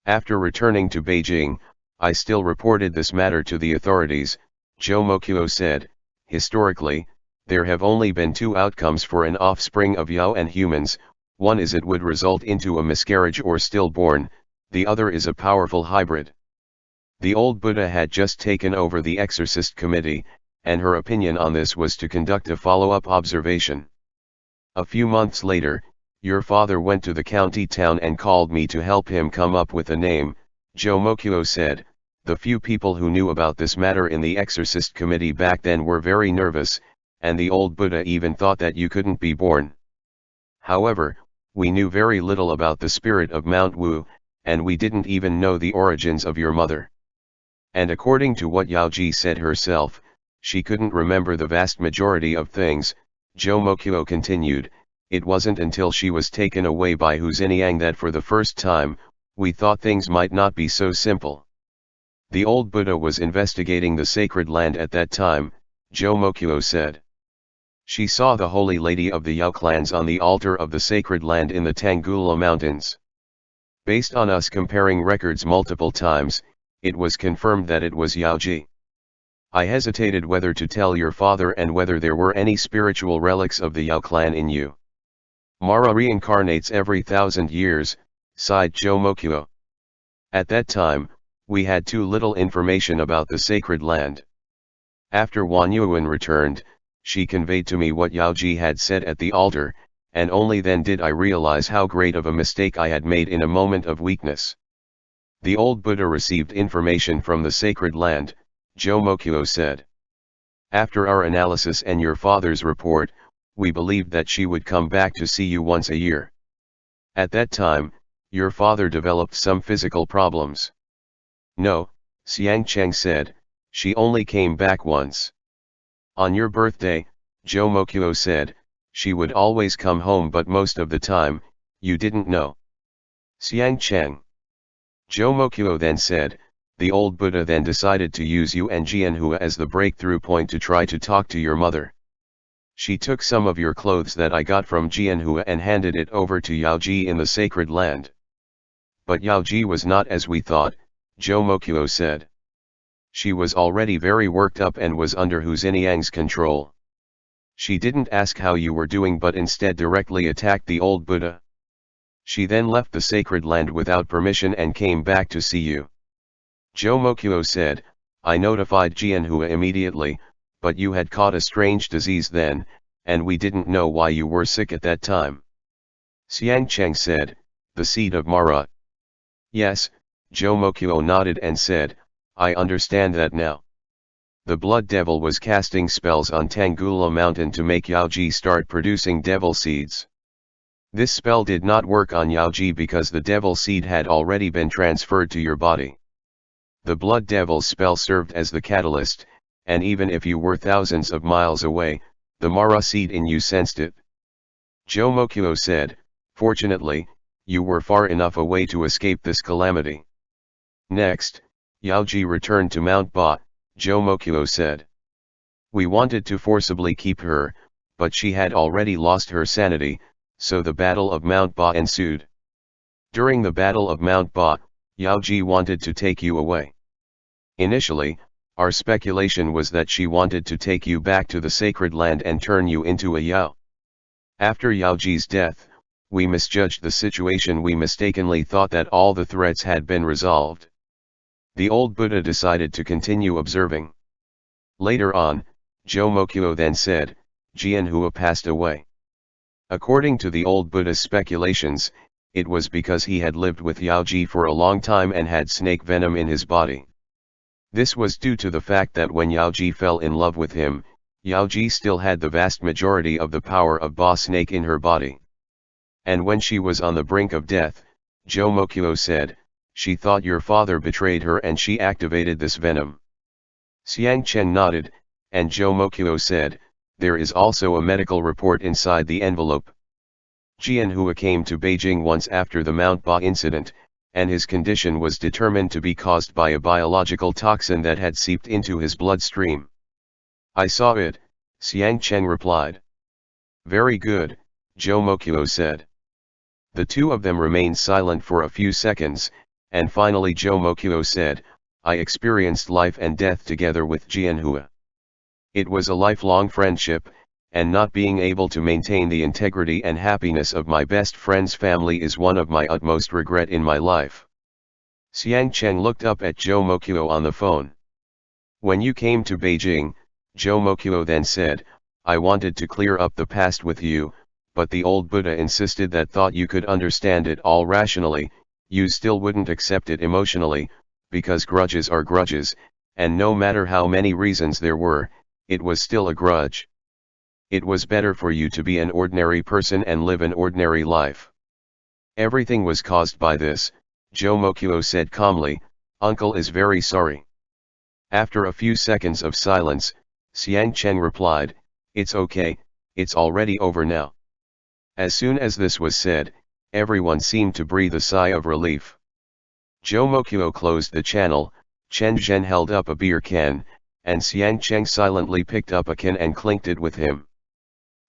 After returning to Beijing, I still reported this matter to the authorities, Zhou Moqiu said, historically, there have only been two outcomes for an offspring of Yao and humans, one is it would result into a miscarriage or stillborn, the other is a powerful hybrid. The old Buddha had just taken over the Exorcist committee, and her opinion on this was to conduct a follow-up observation. A few months later, your father went to the county town and called me to help him come up with a name, Zhou Moqiu said. The few people who knew about this matter in the Exorcist committee back then were very nervous, and the old Buddha even thought that you couldn't be born. However, we knew very little about the spirit of Mount Wu, and we didn't even know the origins of your mother. And according to what Yao Ji said herself, she couldn't remember the vast majority of things, Zhou Moqiu continued. It wasn't until she was taken away by Hu Ziniang that for the first time, we thought things might not be so simple. The old Buddha was investigating the sacred land at that time, Zhou Moqiu said. She saw the holy lady of the Yao clans on the altar of the sacred land in the Tanggula Mountains. Based on us comparing records multiple times, it was confirmed that it was Yao Ji. I hesitated whether to tell your father and whether there were any spiritual relics of the Yao clan in you. Mara reincarnates every 1,000 years, sighed Zhou Moqiu. At that time, we had too little information about the sacred land. After Wan Yuan returned, she conveyed to me what Yao Ji had said at the altar, and only then did I realize how great of a mistake I had made in a moment of weakness. The old Buddha received information from the sacred land, Zhou Moqiu said. After our analysis and your father's report, we believed that she would come back to see you once a year. At that time, your father developed some physical problems. No, Xiang Cheng said, she only came back once. On your birthday, Zhou Moqiu said, she would always come home but most of the time, you didn't know. Xiang Cheng. Zhou Moqiu then said, the old Buddha then decided to use you and Jianhua as the breakthrough point to try to talk to your mother. She took some of your clothes that I got from Jianhua and handed it over to Yao Ji in the sacred land. But Yao Ji was not as we thought, Zhou Moqiu said. She was already very worked up and was under Hu Ziniang's control. She didn't ask how you were doing but instead directly attacked the old Buddha. She then left the sacred land without permission and came back to see you. Zhou Moqiu said, I notified Jianhua immediately, but you had caught a strange disease then, and we didn't know why you were sick at that time. Xiang Cheng said, the seed of Mara. Yes, Zhou Moqiu nodded and said, I understand that now. The blood devil was casting spells on Tanggula mountain to make Yao Ji start producing devil seeds. This spell did not work on Yao Ji because the devil seed had already been transferred to your body. The blood devil's spell served as the catalyst, and even if you were thousands of miles away, the Mara seed in you sensed it. Zhou Moqiu said, fortunately, you were far enough away to escape this calamity. Next, Yao Ji returned to Mount Ba, Zhou Moqiu said. We wanted to forcibly keep her, but she had already lost her sanity, so the Battle of Mount Ba ensued. During the Battle of Mount Ba, Yao Ji wanted to take you away. Initially, our speculation was that she wanted to take you back to the sacred land and turn you into a Yao. After Yao Ji's death, we misjudged the situation. We mistakenly thought that all the threats had been resolved. The old Buddha decided to continue observing. Later on, Zhou then said, Jianhua passed away. According to the old Buddha's speculations, it was because he had lived with Yaoji for a long time and had snake venom in his body. This was due to the fact that when Yaoji fell in love with him, Yaoji still had the vast majority of the power of Ba Snake in her body. And when she was on the brink of death, Zhou said, she thought your father betrayed her and she activated this venom. Xiang Chen nodded, and Zhou said, there is also a medical report inside the envelope. Jianhua came to Beijing once after the Mount Ba incident, and his condition was determined to be caused by a biological toxin that had seeped into his bloodstream. I saw it, Xiang Chen replied. Very good, Zhou said. The two of them remained silent for a few seconds, and finally Zhou said, I experienced life and death together with Jianhua. It was a lifelong friendship, and not being able to maintain the integrity and happiness of my best friend's family is one of my utmost regret in my life. Xiang Chen looked up at Zhou on the phone. When you came to Beijing, Zhou then said, I wanted to clear up the past with you, but the old Buddha insisted that thought you could understand it all rationally, you still wouldn't accept it emotionally, because grudges are grudges, and no matter how many reasons there were, it was still a grudge. It was better for you to be an ordinary person and live an ordinary life. Everything was caused by this, Zhou said calmly, Uncle is very sorry. After a few seconds of silence, Xiang Chen replied, it's okay, it's already over now. As soon as this was said, everyone seemed to breathe a sigh of relief. Zhou closed the channel, Chen Zhen held up a beer can, and Xiang Chen silently picked up a can and clinked it with him.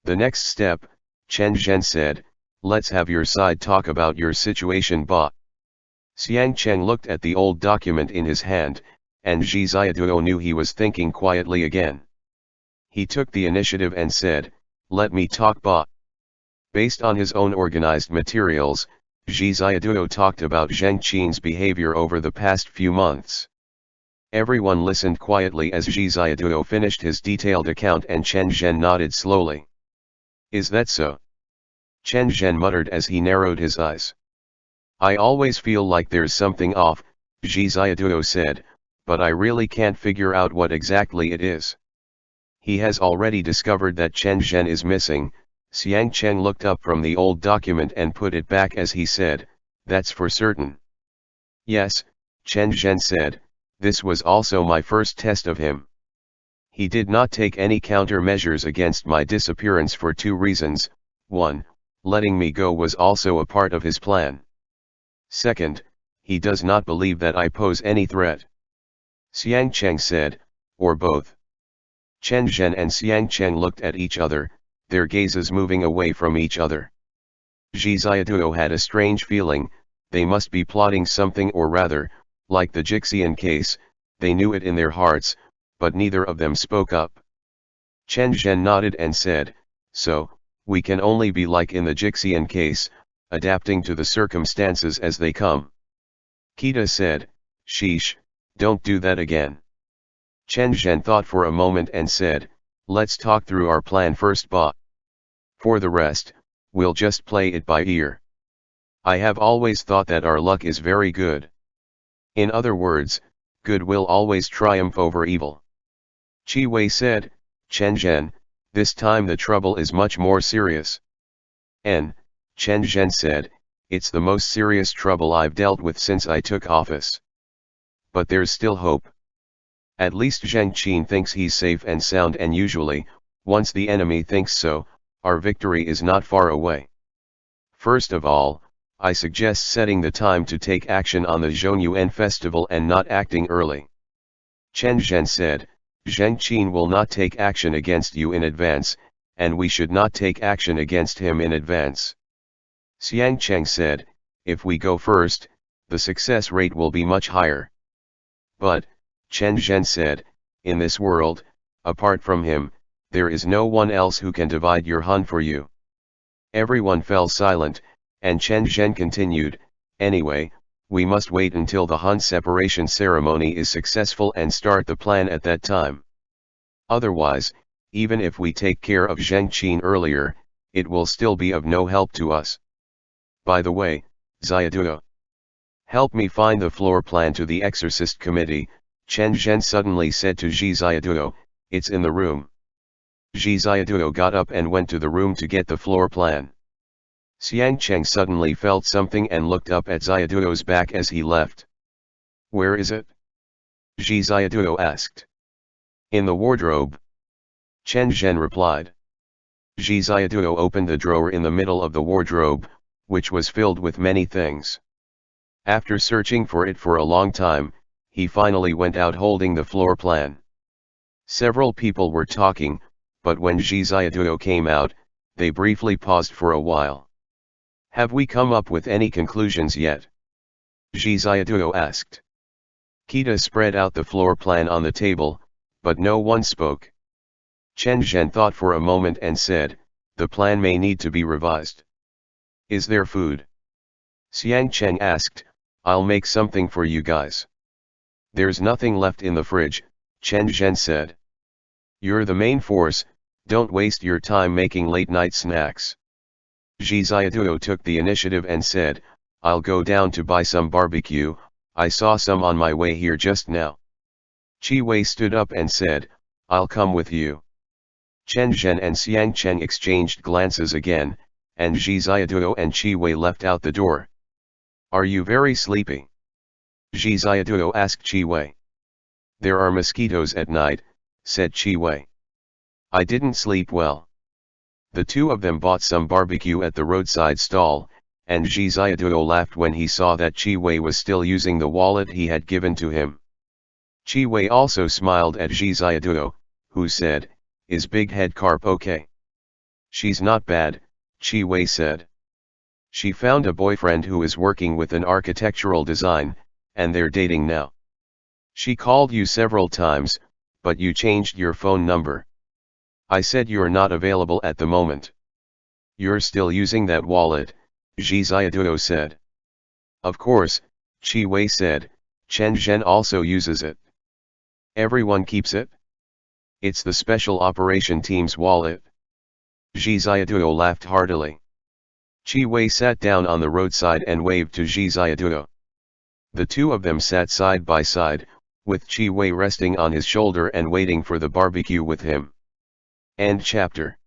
The next step, Chen Zhen said, let's have your side talk about your situation Ba. Xiang Chen looked at the old document in his hand, and Zhi Ziaduo knew he was thinking quietly again. He took the initiative and said, let me talk Ba. Based on his own organized materials, Zhi Ziaduo talked about Zheng Qin's behavior over the past few months. Everyone listened quietly as Zhi Ziaduo finished his detailed account and Chen Zhen nodded slowly. Is that so? Chen Zhen muttered as he narrowed his eyes. I always feel like there's something off, Zhi Ziaduo said, but I really can't figure out what exactly it is. He has already discovered that Chen Zhen is missing. Xiang Chen looked up from the old document and put it back as he said, that's for certain. Yes, Chen Zhen said, this was also my first test of him. He did not take any countermeasures against my disappearance for two reasons. 1. Letting me go was also a part of his plan. Second, he does not believe that I pose any threat. Xiang Chen said, or both. Chen Zhen and Xiang Chen looked at each other, their gazes moving away from each other. Zhi Ziaduo had a strange feeling, they must be plotting something or rather, like the Jixian case, they knew it in their hearts, but neither of them spoke up. Chen Zhen nodded and said, so, we can only be like in the Jixian case, adapting to the circumstances as they come. Kita said, sheesh, don't do that again. Chen Zhen thought for a moment and said, let's talk through our plan first Ba. For the rest, we'll just play it by ear. I have always thought that our luck is very good. In other words, good will always triumph over evil. Qi Wei said, Chen Zhen, this time the trouble is much more serious. Chen Zhen said, it's the most serious trouble I've dealt with since I took office. But there's still hope. At least Zheng Qin thinks he's safe and sound, and usually, once the enemy thinks so, our victory is not far away. First of all, I suggest setting the time to take action on the Zhongyuan festival and not acting early. Chen Zhen said, Zheng Qin will not take action against you in advance, and we should not take action against him in advance. Xiang Chen said, if we go first, the success rate will be much higher. But, Chen Zhen said, in this world, apart from him, there is no one else who can divide your Hun for you. Everyone fell silent, and Chen Zhen continued, anyway, we must wait until the Han separation ceremony is successful and start the plan at that time. Otherwise, even if we take care of Zheng Qin earlier, it will still be of no help to us. By the way, Xiaoduo, help me find the floor plan to the Exorcist committee, Chen Zhen suddenly said to Zhi Xiaoduo. It's in the room. Zhi Xiaoduo got up and went to the room to get the floor plan. Xiang Cheng suddenly felt something and looked up at Xiaoduo's back as he left. Where is it? Zhi Xiaoduo asked. In the wardrobe. Chen Zhen replied. Zhi Xiaoduo opened the drawer in the middle of the wardrobe, which was filled with many things. After searching for it for a long time, he finally went out holding the floor plan. Several people were talking, but when Zhi Xiaoduo came out, they briefly paused for a while. Have we come up with any conclusions yet? Zhi Xiaoduo asked. Kita spread out the floor plan on the table, but no one spoke. Chen Zhen thought for a moment and said, the plan may need to be revised. Is there food? Xiang Cheng asked, I'll make something for you guys. There's nothing left in the fridge, Chen Zhen said. You're the main force, don't waste your time making late-night snacks. Zhi Xiaoduo took the initiative and said, I'll go down to buy some barbecue, I saw some on my way here just now. Qi Wei stood up and said, I'll come with you. Chen Zhen and Xiang Cheng exchanged glances again, and Zhi Xiaoduo and Qi Wei left out the door. Are you very sleepy? Zhi Xiaoduo asked Qi Wei. There are mosquitoes at night, said Qi Wei. I didn't sleep well. The two of them bought some barbecue at the roadside stall, and Zhi Xiaoduo laughed when he saw that Qi Wei was still using the wallet he had given to him. Qi Wei also smiled at Zhi Xiaoduo, who said, Is Big Head Carp okay? She's not bad, Qi Wei said. She found a boyfriend who is working with an architectural design, and they're dating now. She called you several times, but you changed your phone number. I said you're not available at the moment. You're still using that wallet, Zhi Xiaoduo said. Of course, Qi Wei said, Chen Zhen also uses it. Everyone keeps it? It's the special operation team's wallet. Zhi Xiaoduo laughed heartily. Qi Wei sat down on the roadside and waved to Zhi Xiaoduo. The two of them sat side by side, with Qi Wei resting on his shoulder and waiting for the barbecue with him. End chapter.